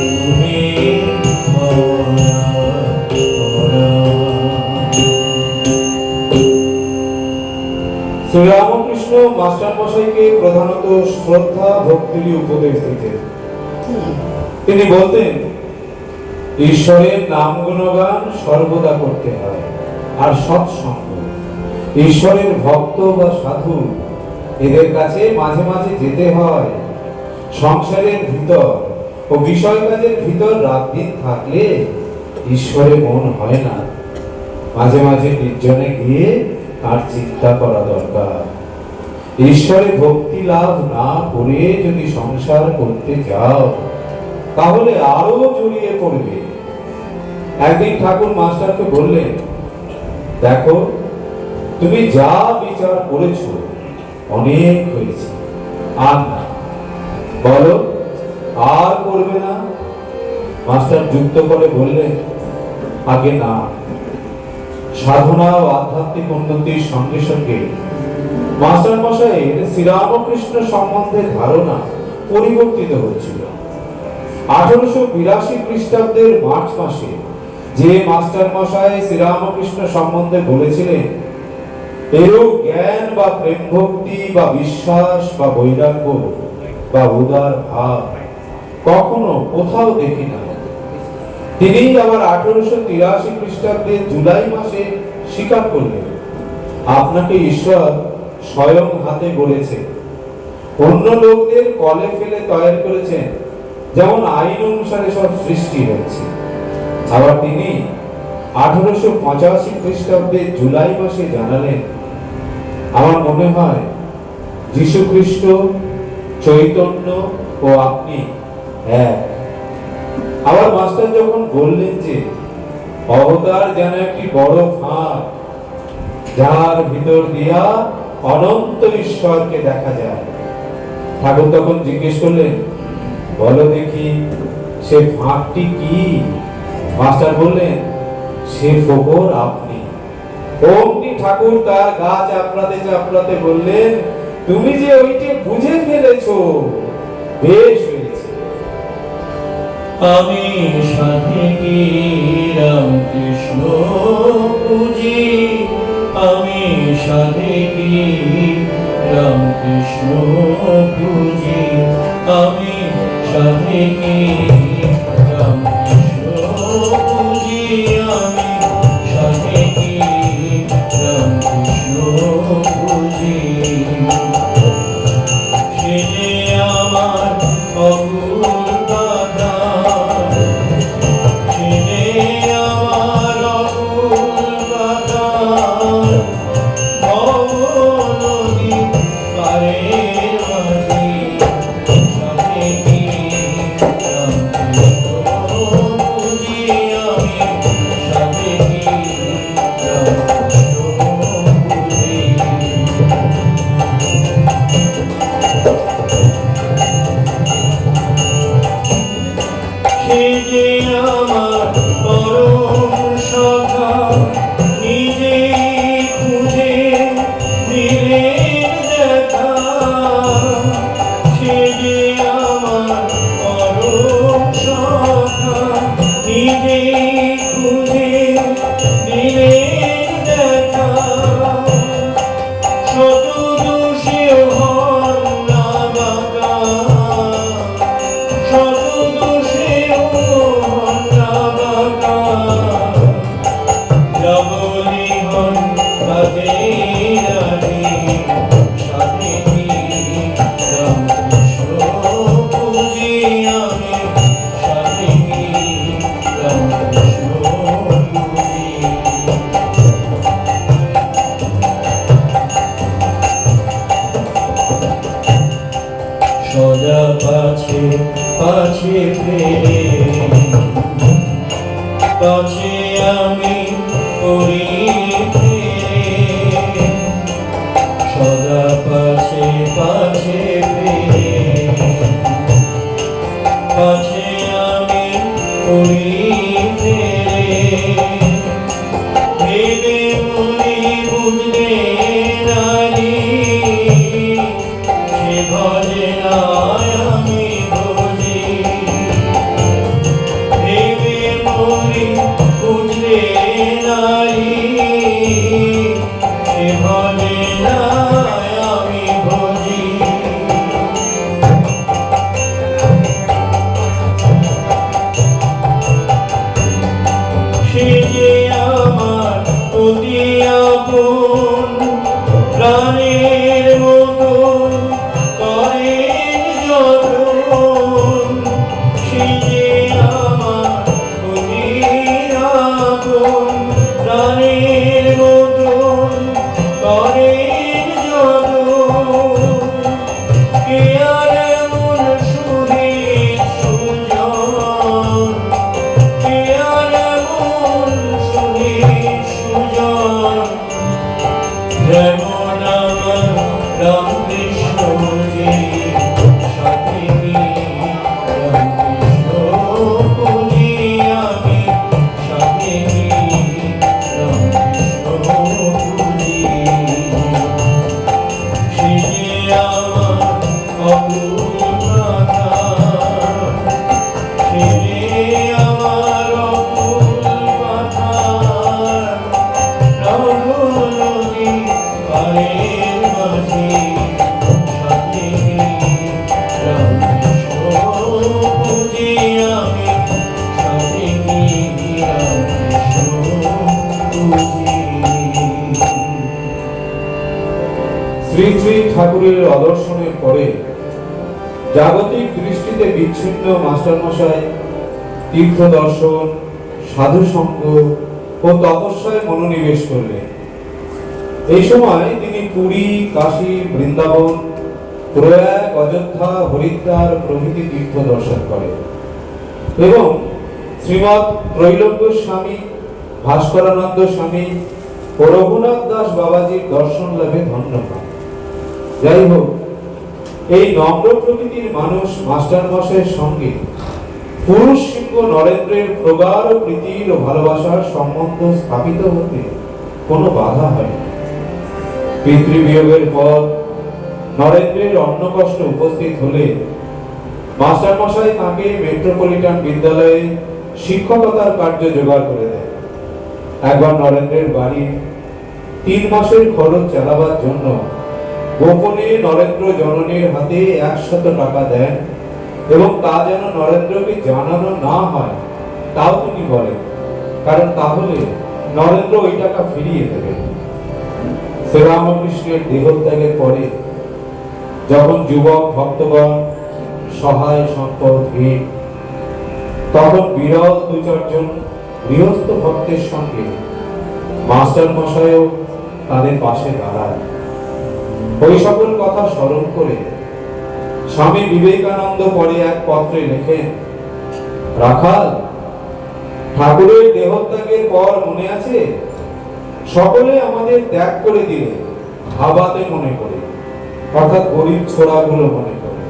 তুমি পরাৎপরা। শ্রীরামকৃষ্ণ মাস্টার মশাইকে প্রধানত শ্রদ্ধা ভক্তির উপদেশ দিতেন। তিনি বলতেন, ঈশ্বরের নাম গুণগান সর্বদা করতে হয়, আর সৎসঙ্গ, ঈশ্বরের ভক্ত বা সাধু এদের কাছে মাঝে মাঝে যেতে হয়। সংসারের ভিতর ও বিষয় কাজের ভিতর রাত দিন থাকলে ঈশ্বরে মন হয় না। মাঝে মাঝে নির্জনে গিয়ে তার চিন্তা করা দরকার। ঈশ্বরে ভক্তি লাভ না করে যদি সংসার করতে যাও তাহলে আরো জড়িয়ে পড়বে। একদিন ঠাকুর মাস্টারকে বললেন, দেখো তুমি যা বিচার করেছো অনেক হয়েছে, আর না, বলো আর করবে না? মাস্টার যুক্ত করে বললেন, আগে না। সাধনা ও আধ্যাত্মিক উন্নতির সঙ্গে সঙ্গে মাস্টার মশাইয়ের শ্রীরামকৃষ্ণ সম্বন্ধে ধারণা পরিবর্তিত হচ্ছিল। 1882 খ্রিস্টাব্দের মার্চ মাসে যে মাস্টার মশাই শ্রীরামকৃষ্ণ সম্বন্ধে বলেছিলেন, এরূপ জ্ঞান বা প্রেম ভক্তি বা বিশ্বাস বা বৈরাগ্য বা উদার ভাব কখনো কোথাও দেখি না। তিনি আবার 1883 খ্রিস্টাব্দে জুলাই মাসে স্বীকার করলেন, আপনাকে ঈশ্বর স্বয়ং হাতে গড়েছে, অন্য লোকদের কলে ফেলে তৈরি করেছেন, যেমন আইন অনুসারে সব সৃষ্টি হয়েছে। আবার তিনি 1885 খ্রিস্টাব্দে জুলাই মাসে জানালেন, আমার মনে হয় যীশু খ্রিস্ট, চৈতন্য ও আপনি এক। আবার মাস্টার যখন বললেন যে অবতার যেন একটি বড় ফাঁক, যার ভিতর দিয়া অনন্ত ঈশ্বরকে দেখা যায়। ঠাকুর তখন জিজ্ঞেস করলেন, বলো দেখি সে ফাঁকটি কি? মাস্টার বললেন, সে ফোকর আপনি। অমনি ঠাকুর তার গা চাপড়াতে চাপড়াতে বললেন, তুমি যে ওইটি বুঝে ফেলেছো, বেশ হয়েছে। আমি সাধে কি রামকৃষ্ণ পুজি, আমি সাধে কি রামকৃষ্ণ পুজি, আমি সাধে কি রামকৃষ্ণ পুজি, আমি সাধে কি রামকৃষ্ণ পুজি। সে যে আমার অকুল বাধা, সে যে আমার অকুল বাধা, ভব নদী পারের মাঝি, সাথে কি রামকৃষ্ণ পুজি, আমি সাথে কি রামকৃষ্ণ পুজি। সে যে আমার পরম সখা, নিজে খুঁজে দিলেন দেখা, সে যে আমার পরম সখা, নিজে খুঁজে দিলেন দেখা। শত দোষেও হন না বাঁকা, শত দোষেও হন না বাঁকা, যবলি হন তাতে রানী, সাথে কি রামকৃষ্ণ পুজি, আমি সাথে কি রামকৃষ্ণ পুজি। সদা পাছে পাছে ফেরে, পাছে আমি করি ফেরে, সদা পাছে পাছে ফেরে, পাছে আমি করি ফেরে। ভেবে মরি বুঝলে নারী, সে ভজে না আমি ভজি। ভেবে মরি বুঝলে নারী, সে ভজে না আমি ভজি। ঠাকুরের অদর্শনের পরে জাগতিক দৃষ্টিতে বিচ্ছিন্ন মাস্টারমশাই তীর্থ দর্শন, সাধু সঙ্গ ও তপস্যায় মনোনিবেশ করলেন। এই সময় তিনি পুরী, কাশী, বৃন্দাবন, প্রয়াগ, অযোধ্যা, হরিদ্বার প্রভৃতি তীর্থ দর্শন করেন এবং শ্রীমৎ ত্রৈলোক্য স্বামী, ভাস্করানন্দ স্বামী ও রঘুনাথ দাস বাবাজির দর্শন লাভে ধন্য হন। যাই হোক, এই নম্র প্রকৃতির মানুষ মাস্টারমশাইয়ের সঙ্গে পুরুষ সিংহ নরেন্দ্রের প্রগাঢ় প্রীতির ও ভালোবাসার সম্বন্ধ স্থাপিত হতে কোনো বাধা হয়নি। পিতৃবিয়োগের পর নরেন্দ্রের অন্ন কষ্ট উপস্থিত হলে মাস্টারমশাই তাকে মেট্রোপলিটন বিদ্যালয়ে শিক্ষকতার কার্য জোগাড় করে দেন। একবার নরেন্দ্রের বাড়ির 3 মাসের খরচ চালাবার জন্য গোপনে নরেন্দ্র জননীর হাতে 100 টাকা দেন এবং তা যেন নরেন্দ্রকে জানানো না হয় তাও তিনি বলেন, কারণ তাহলে নরেন্দ্র ওই টাকা ফিরিয়ে দেবেন। শ্রীরামকৃষ্ণের দেহত্যাগের পরে যখন যুবক ভক্তগণ সহায় সম্পদহীন, তখন বিরল 2-4 জন গৃহস্থ ভক্তের সঙ্গে মাস্টার মশাইও তাদের পাশে দাঁড়ায়। ওই সকল কথা স্মরণ করে স্বামী বিবেকানন্দ পরে এক পত্রে লেখেন, রাখাল, ঠাকুরের দেহত্যাগের পর মনে আছে সকলে আমাদের ত্যাগ করে দিলে ভাবাতে মনে করে, অর্থাৎ গরিব ছোড়াগুলো মনে করে।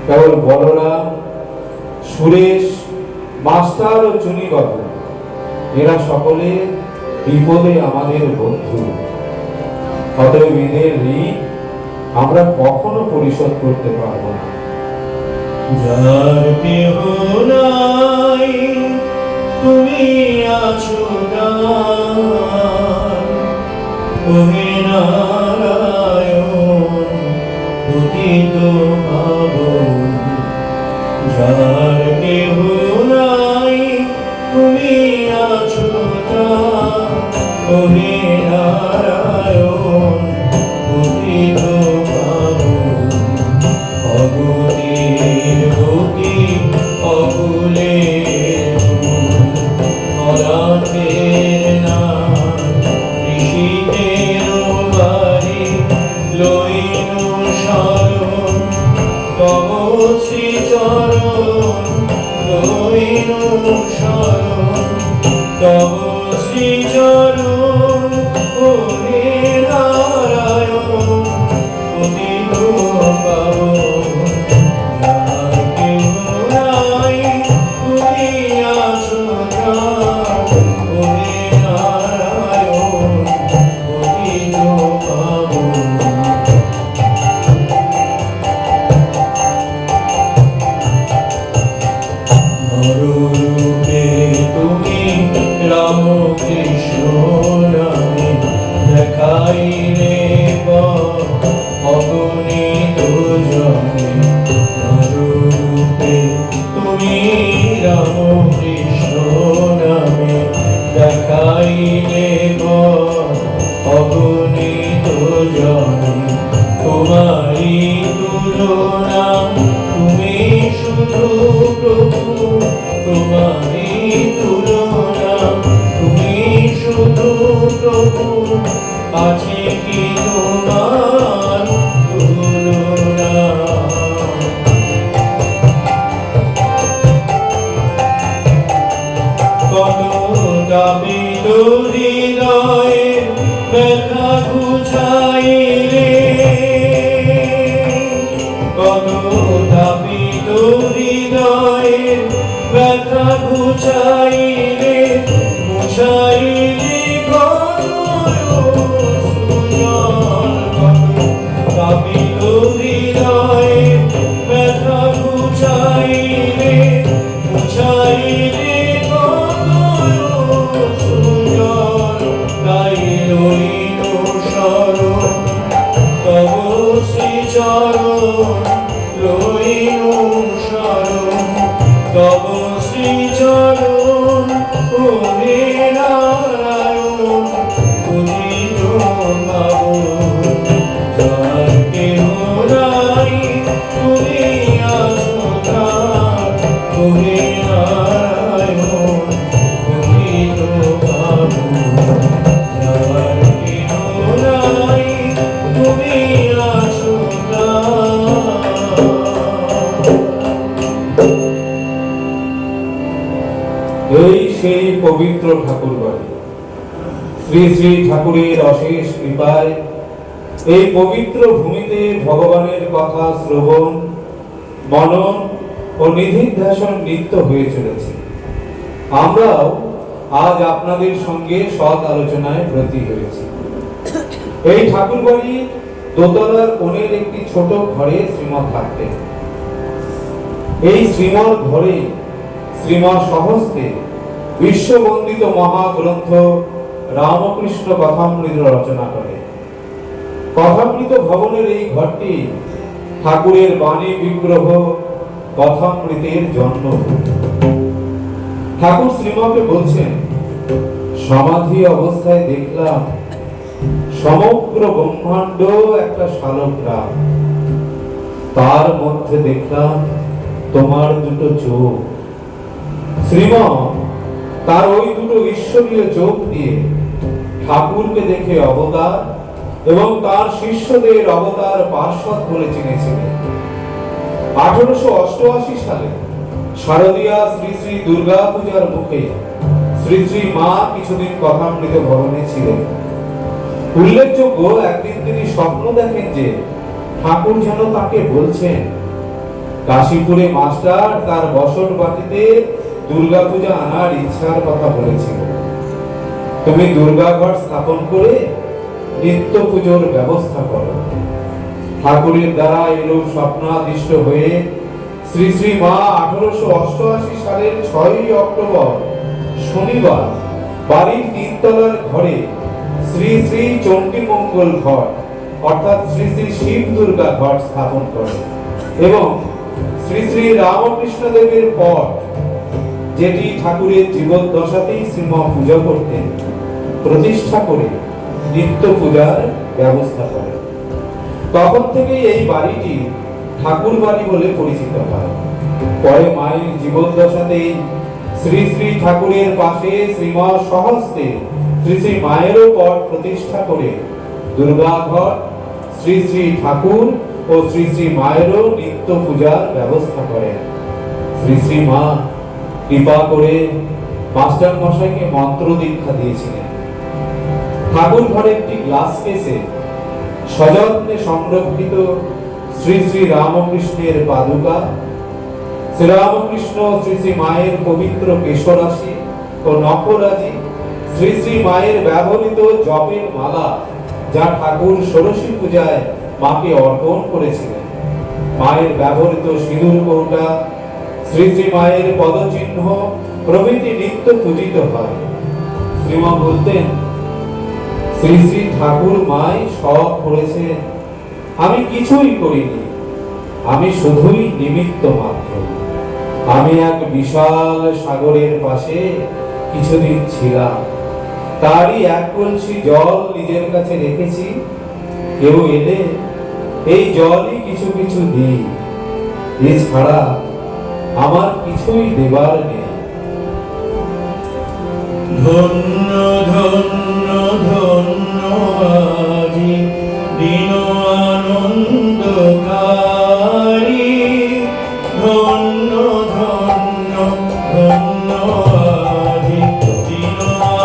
কেবল বলরাম, সুরেশ, মাস্টার ও চুনিবাবু এরা সকলে বিপদে আমাদের বন্ধু। অতএব এদের ঋণ আমরা কখনো পরিশোধ করতে পারবো না। যার কেহ নাই তুমি আছো তার, ওহে নারায়ণ পতিত পাবন। যার কেহ নাই তুমি আছো তার, ওহে নারায়ণ পতিত পাবন। অগুণের গতি অকুলের অরাথের নাম ঋষিদের বাড়ি লইন শরণ তব শ্রীচরণ, লইন শরণ তব শ্রীচরণ। ওহে নারায়ণ পতিত পাবন। যার কেহ নাই তুমি আছো তার, ওহে নারায়ণ পতিত পাবন। নররূপে তুমি রামকৃষ্ণ নামে দেখাইলে অগণিত জনে। নররূপে তুমি রামকৃষ্ণ নামে দেখাইলে অগণিত জনে। তোমারি তুলনা তুমি শুধু প্রভু, তোমারি তুলনা তুমি শুধু প্রভু। আছে কি তোমার তুলনা? কত দাবিত হৃদয়ে ব্যথা ঘুচাইলে, কত দাবিত হৃদয়ে ব্যথা ঘুচাইলে, মুছাইলে দাবিত হৃদয়ে ব্যথা ঘুচাইলে, মুছাইলে তাই লইন শরণ তব শ্রীচরণ, লইন শরণ তব শ্রীচরণ। ওহে নারায়ণ পতিত পাবন। যার তুমি নারায়ণ পতিত পাবন যার কেহ নাই তুমি আছো তার। এই সেই পবিত্র ঠাকুর বাড়ি। শ্রী শ্রী ঠাকুরের অশেষ কৃপায় এই পবিত্র ভূমিতে ভগবানের কথা শ্রবণ, মনন ও নিধিধ্যাসন নিত্য হয়ে চলেছে। আমরাও আজ আপনাদের সঙ্গে সৎ আলোচনায় ব্রতী হয়েছি। এই ঠাকুর বাড়ির দোতলার কোণের একটি ছোট ঘরে শ্রীমৎ থাকতেন। এই শ্রীমৎ ঘরে শ্রীমা স্বহস্তে বিশ্ববন্দিত মহাগ্রন্থ রামকৃষ্ণ কথামৃত রচনা করে। কথামৃত ভবনের এই ঘরটি ঠাকুরের বাণী বিগ্রহ কথামৃতের জন্মভূমি। ঠাকুর শ্রীমাকে বলছেন, সমাধি অবস্থায় দেখলাম সমগ্র ব্রহ্মাণ্ড একটা শালগ্রাম, তার মধ্যে দেখলাম তোমার দুটো চোখ। শ্রীমা তার ওই দুটো ঈশ্বরীয় চোখ দিয়ে ঠাকুরকে দেখে অবতার এবং তার শিষ্যদের অবতার পার্শ্বদ বলে চিনেছিলেন। 1888 সালে শারদীয়া শ্রী শ্রী দুর্গা পূজার মুখে শ্রী শ্রী মা কিছুদিন কথামৃত ভবনে ছিলেন। উল্লেখযোগ্য, একদিন তিনি স্বপ্ন দেখেন যে ঠাকুর যেন তাকে বলছেন, কাশীপুরে মাস্টার তার বসত বাটিতে দুর্গা পূজা আনার ইচ্ছার কথা বলেছিল। তুমি দুর্গা ঘর স্থাপন করে নিত্য পুজোর ব্যবস্থা করো। ঠাকুরের দ্বারা এরূপ স্বপ্নাদিষ্ট হয়ে শ্রী শ্রী মা 1888 সালের 6ই অক্টোবর শনিবার বাড়ির 3 তলার ঘরে শ্রী শ্রী চণ্ডী মঙ্গল ঘট অর্থাৎ শ্রী শ্রী শিব দুর্গা ঘট স্থাপন করে এবং শ্রী শ্রী রামকৃষ্ণ দেবের পট, যেটি ঠাকুরের জীবদ্দশাতেই শ্রীমা পূজা করতেন, প্রতিষ্ঠা করে নিত্য পূজার ব্যবস্থা করে। তখন থেকে এই বাড়িটি ঠাকুর বাড়ি বলে পরিচিত হয়। পরে মায়ের জীবদ্দশাতেই শ্রী শ্রী ঠাকুরের পাশে শ্রীমা স্বহস্তে শ্রী শ্রী মায়েরও পট প্রতিষ্ঠা করে দুর্গা ঘট, শ্রী শ্রী ঠাকুর ও শ্রী শ্রী মায়েরও নিত্য পূজার ব্যবস্থা করেন। শ্রী শ্রী মা কৃপা করে মাস্টার মশাইকে মন্ত্র দীক্ষা দিয়েছিলেন। ঠাকুর ঘরে একটি গ্লাস কেসে সযত্নে সংরক্ষিত শ্রী শ্রী রামকৃষ্ণের পাদুকা, শ্রীরামকৃষ্ণ শ্রী শ্রী মায়ের পবিত্র কেশরাশি ও নখরাজি, শ্রী শ্রী মায়ের ব্যবহৃত জপের মালা, যা ঠাকুর ষোড়শী পূজায় মাকে অর্পণ করেছিলেন, মায়ের ব্যবহৃত সিঁদুর কৌটা, শ্রী শ্রী মায়ের পদচিহ্ন প্রভৃতি নিত্য পূজিত হয়। শ্রীমা বলতেন, শ্রী শ্রী ঠাকুর মাই সব করেছেন, আমি কিছুই করিনি, আমি শুধুই নিমিত্ত মাত্র। আমি এক বিশাল সাগরের পাশে কিছুদিন ছিলাম, তারই এক কলসি জল নিজের কাছে রেখেছি, কেউ এলে এই জলই কিছু কিছু দিই, এছাড়া আমার কিছুই দেবার নেই। ধন্য ধন্য ধন্য আজি দিন আনন্দকারী, ধন্য ধন্য ধন্য আজি দিন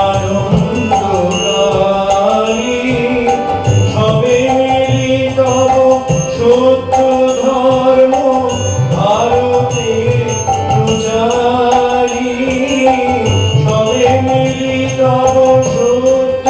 আনন্দকারী, সবে মিলি তব সত্য ধর্ম ভারতে প্রচারী, সবে মিলি তব সত্য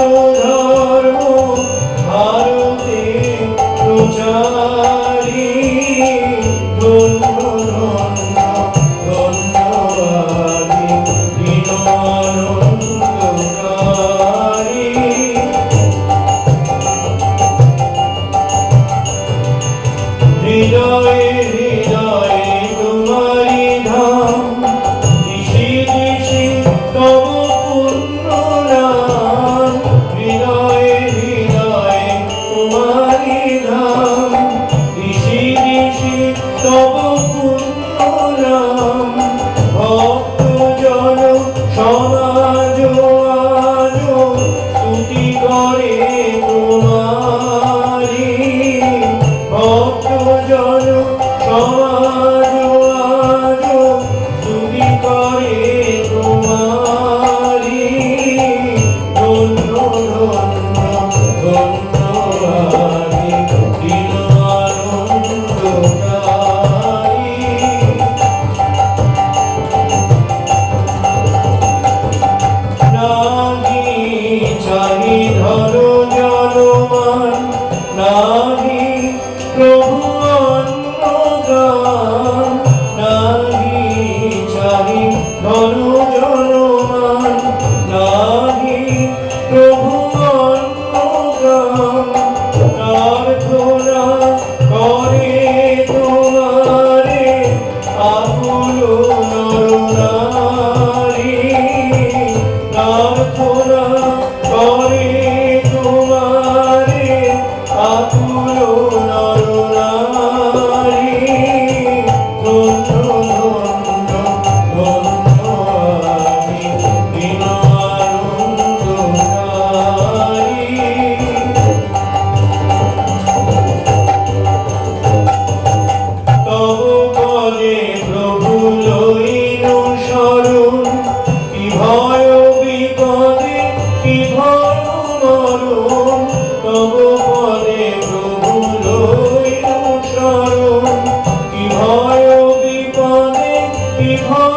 বিধর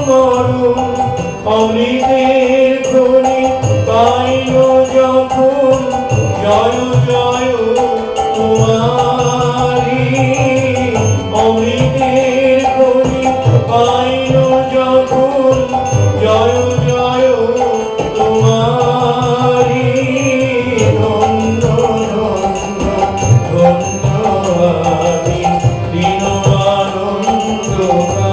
মরণ অমৃতের ধ্বনি পাইল যখন জয় জয় তোমারি অমৃতের ধ্বনি পাইল যখন জয় জয় তোমারি ধন্য ধন্য ধন্য আমি দীন আনন্দকারী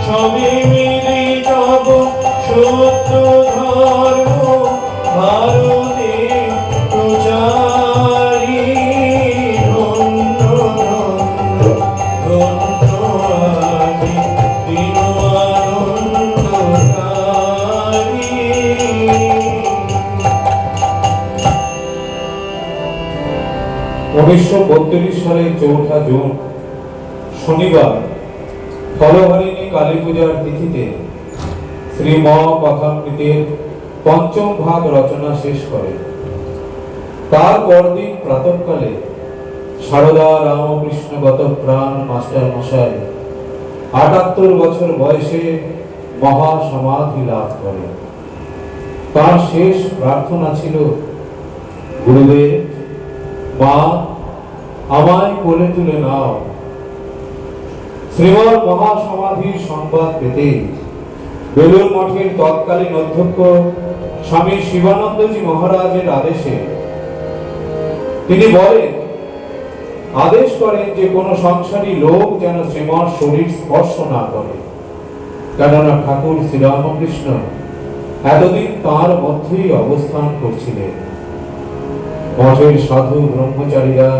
সবে মিলে তব সত্য ধর্ম ভারতে প্রচারী ধন্য ধন্য ধন্য আমি দীন আনন্দকারী। 1932 সালের 4 জুন শনিবার ফলহারিণী কালী পূজার তিথিতে শ্রী ম কথামৃতের পঞ্চম ভাগ রচনা শেষ করে। তার পরদিন প্রাতঃকালে সারদা রামকৃষ্ণগত প্রাণ মাস্টার মশাই 78 বছর বয়সে মহা সমাধি লাভ করে। তার শেষ প্রার্থনা ছিল, গুরুদেব, মা, আমায় কোলে তুলে নাও। শ্রীমর মহাসমাধির সংবাদ পেতে বেলুর মঠের তৎকালীন অধ্যক্ষ স্বামী শিবানন্দজি মহারাজের আদেশে তিনি বলেন, আদেশ করেন যে কোনো সংসারী লোক যেন শ্রীমর শরীর স্পর্শ না করে, কেননা ঠাকুর শ্রীরামকৃষ্ণ এতদিন তার মধ্যেই অবস্থান করছিলেন। মঠের সাধু ব্রহ্মচারীরা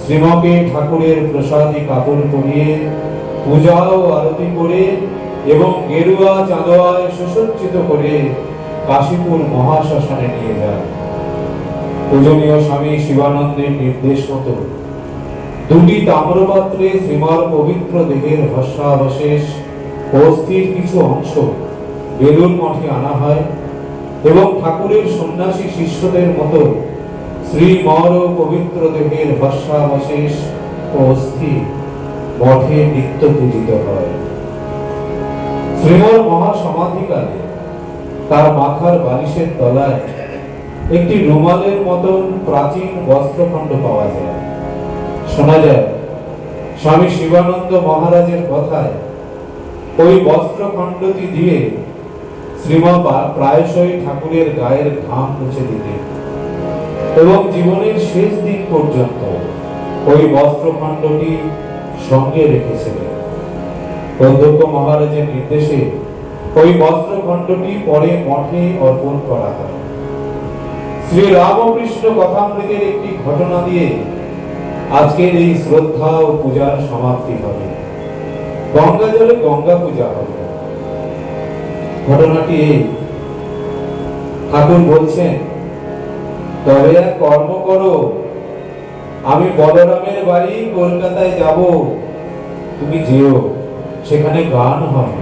শ্রীমকে ঠাকুরের প্রসাদী কাপড় পরিয়ে পূজা ও আরতি করে এবং গেরুয়া চাঁদোয়ায় সুসজ্জিত করে কাশীপুর মহাশ্মশানে নিয়ে যায়। পূজনীয় স্বামী শিবানন্দের নির্দেশ মতো 2টি তাম্রপাত্রে শ্রীমার পবিত্র দেহের ভস্মাবশেষ ও অস্থির কিছু অংশ বেলুর মঠে আনা হয় এবং ঠাকুরের সন্ন্যাসী শিষ্যদের মতো শ্রীমর পবিত্র দেহের ভস্মাবশেষ ও অস্থি মঠে নিত্য পূজিত হয়। শ্রীমর মহাসমাধিকালে তার মাথার বালিশের তলায় একটি রুমালের মতন প্রাচীন বস্ত্রখণ্ড পাওয়া যায়। শোনা যায়, স্বামী শিবানন্দ মহারাজের কথায় ওই বস্ত্রখণ্ডটি দিয়ে শ্রীমা প্রায়শই ঠাকুরের গায়ের ঘাম মুছে দিতেন এবং জীবনের শেষ দিন পর্যন্ত ওই বস্ত্রখণ্ডটি সঙ্গে রেখেছিলেন। অধ্যক্ষ মহারাজের নির্দেশে ওই বস্ত্রখণ্ডটি পরে মঠে অর্পণ করা হয়। শ্রী রামকৃষ্ণ কথামৃতের একটি ঘটনা দিয়ে আজকের এই শ্রদ্ধা ও পূজার সমাপ্তি হবে। গঙ্গা জলে গঙ্গা পূজা হবে। ঘটনাটি এই, ঠাকুর বলছেন, তবে এক কর্ম করো, আমি বলরামের বাড়ি কলকাতায় যাব, তুমি যেও, সেখানে গান হবে।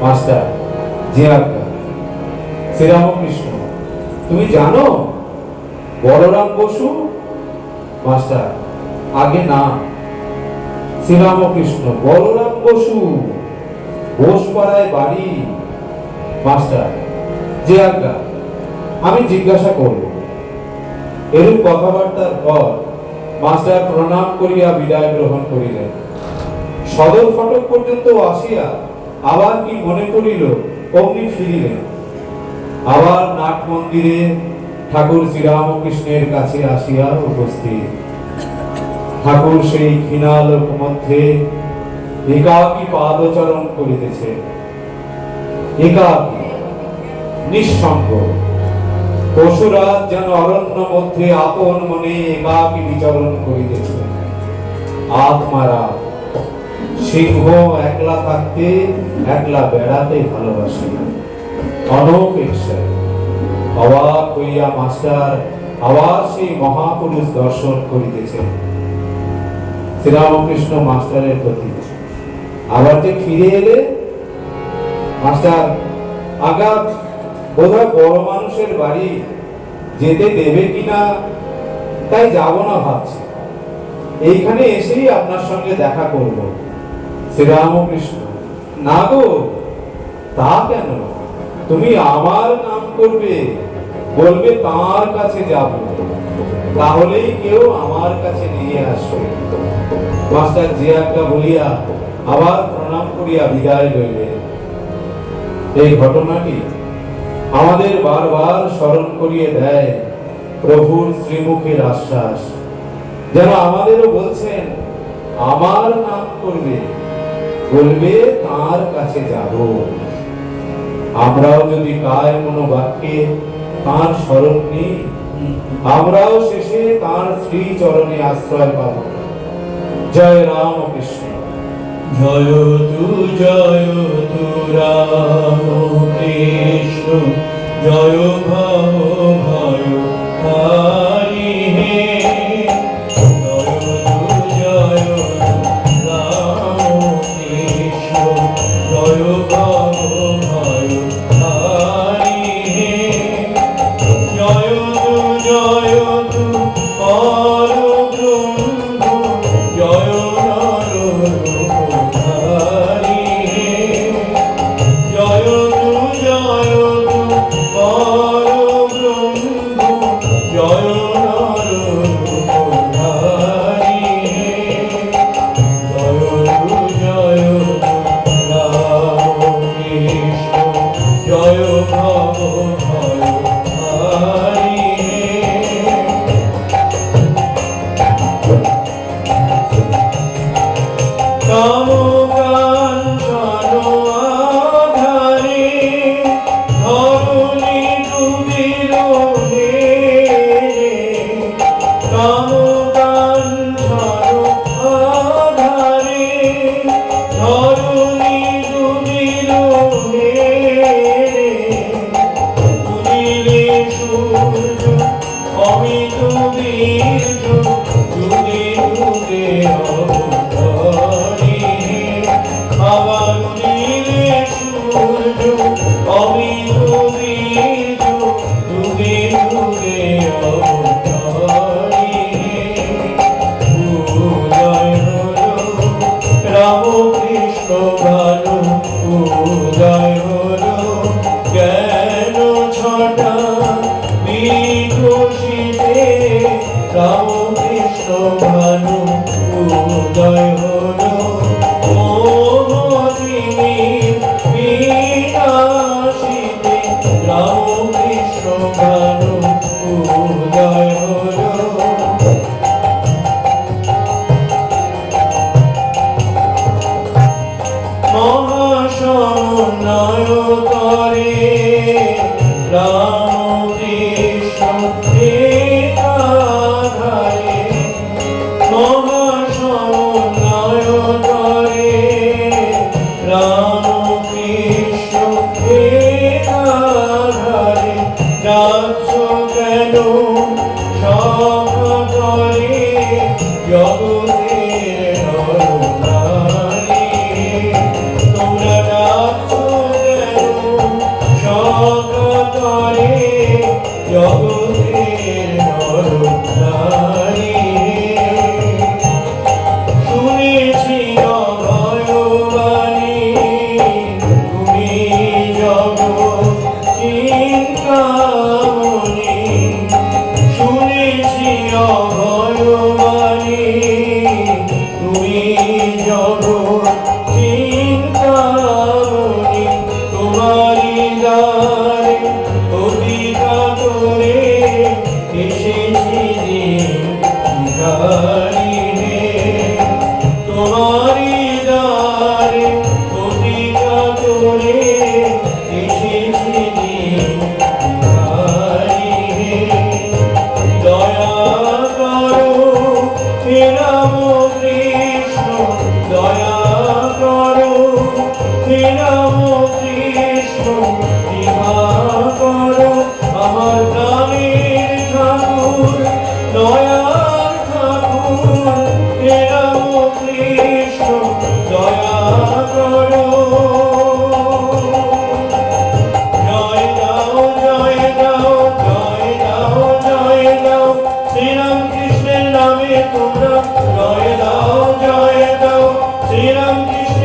মাস্টার, যে আজ্ঞা। শ্রীরামকৃষ্ণ, তুমি জানো বলরাম বসু? মাস্টার, আগে না। শ্রীরামকৃষ্ণ, বলরাম বসু, বোসপাড়ায় বাড়ি। মাস্টার, যে আজ্ঞা, আমি জিজ্ঞাসা করব। এরূপ কথাবার্তার পর মাস্টার প্রণাম করিয়া বিদায় গ্রহণ করিলেন। সদর ফটক পর্যন্ত আসিয়া আবার কি মনে করিল, অমনি ফিরিলেন। আবার নাট মন্দিরে ঠাকুর শ্রীরামকৃষ্ণের কাছে আসিয়া উপস্থিত। ঠাকুর সেই ক্ষীণালোক মধ্যে একাকী পাদচরণ করিতেছে, একাকী, নিঃসঙ্গ। পশুরাজ যেন অরণ্য মধ্যে আপন মনে একাকী বিচরণ করিতেছে। আত্মারা সিংহ একলা থাকতে একলা বেড়াতে ভালোবাসে, অনপেক্ষা। অবাক হইয়া মাস্টার আবার সেই মহাপুরুষ দর্শন করিতেছেন। শ্রীরামকৃষ্ণ মাস্টারের প্রতি, আবার যে ফিরে এলে? মাস্টার, আঘাত বোধহয় বড় মানুষের বাড়ি, যেতে দেবে কিনা তাই যাব না ভাবছি। এইখানে এসেই আপনার সঙ্গে দেখা করব। শ্রীরামকৃষ্ণ, না গো, তা কেন? তুমি আমার নাম করবে, বলবে তার কাছে যাব, তাহলেই কেউ আমার কাছে নিয়ে আসবে। মাস্টার যে একটা বলিয়া আবার প্রণাম করিয়া বিদায় লইলেন। এই ঘটনাটি আমাদের বারবার স্মরণ করিয়ে দেয় প্রভুর শ্রীমুখের আশ্বাস, যেন আমাদেরও বলছেন আমার নাম করবে, বলবে তার কাছে যাব। আমরাও যদি কায় মনোবাক্যে তাঁর স্মরণ নিই, আমরাও শেষে তাঁর শ্রী চরণে আশ্রয় পাব। জয় রাম কৃষ্ণ। জয় তু রাম কৃষ্ণ, জয় ভব ভয় হারি হে। জয় রাম কৃষ্ণ, জয় ভব ভয় হারি হে। জয় তু পর ব্রহ্ম, জয় নররূপধারী হে। জয় তু পর ব্রহ্ম, জয় নররূপধারী হে। জয় রাম কৃষ্ণ, জয় ভব ভয় হারি হে। কাম কাঞ্চন আধারে, ধরণী ডুবিল হে। কাম কাঞ্চন আধারে, ধরণী ডুবিল হে। উদিলে সূর্য অমিত বীর্য, যুগে যুগে অবতারি হে। আবার উদিলে সূর্য অমিত বীর্য, যুগে যুগে অবতারি হে। উদয় হলো রামকৃষ্ণ ভানু, উদয় হলো জ্ঞান ছটা বিকশিতে। রামকৃষ্ণ ভানু, উদয় হলো মোহদিনীর বিনাশিতে। রামকৃষ্ণ ভানু, উদয় হলো।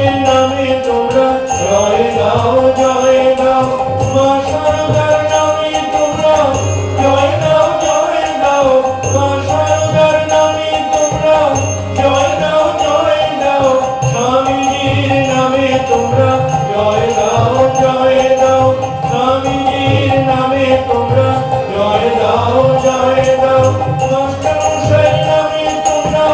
কৃষ্ণের নামে তোমরা জয় দাও জয় দাও মা শারদার নামে তোমরা জয় দাও জয় দাও মা শারদার নামে তোমরা জয় দাও জয় দাও স্বামীজির নামে তোমরা জয় দাও জয় দাও স্বামীজির নামে তোমরা জয় দাও জয় দাও মাস্টারমশাইয়ের নামে তোমরা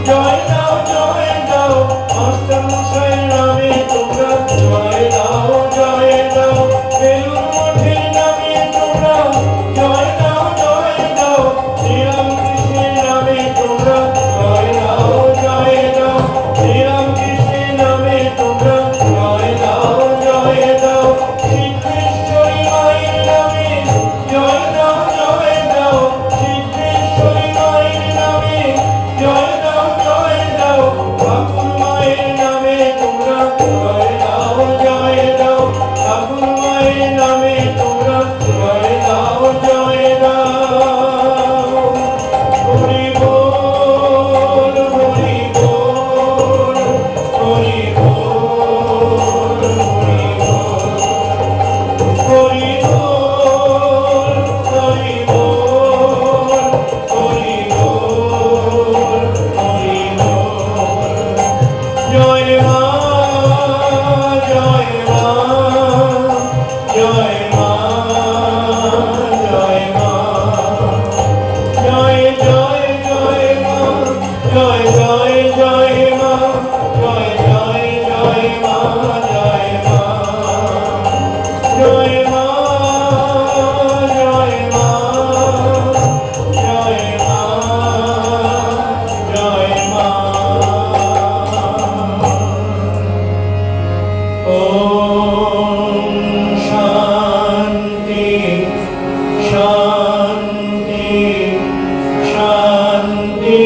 জয় দাও জয় দাও মাস্টারমশাইয়ের নামে তোমরা জয় দাও জয় দাও বেলুড় মঠের নামে তোমরা জয় দাও জয় দাও শ্রীরামকৃষ্ণের নামে তোমরা জয় দাও জয় দাও শ্রীরামকৃষ্ণের নামে তোমরা জয় দাও জয় দাও সিদ্ধেশ্বরী মায়ের নামে জয় দাও জয় দাও সিদ্ধেশ্বরী মায়ের নামে জয় দাও জয় দাও ঠাকুর মায়ের নামে তোমরা জয় দাও জয় দাও ঠাকুর মায়ের নামে তোমরা জয় দাও জয় দাও হরি বল হরি বল হরি বল হরি বল হরি বল হরি বল হরি বল হরি বল জয় মা জয় মা জয় মা জয় মা জয় জয় জয় মা জয় জয় জয় মা জয় জয় জয় মা জয় মা জয় মা জয় মা জয় মা জয় মা ওম শান্তি শান্তি শান্তি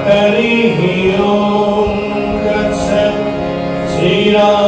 হরি ওম তৎসৎ শ্রীরাম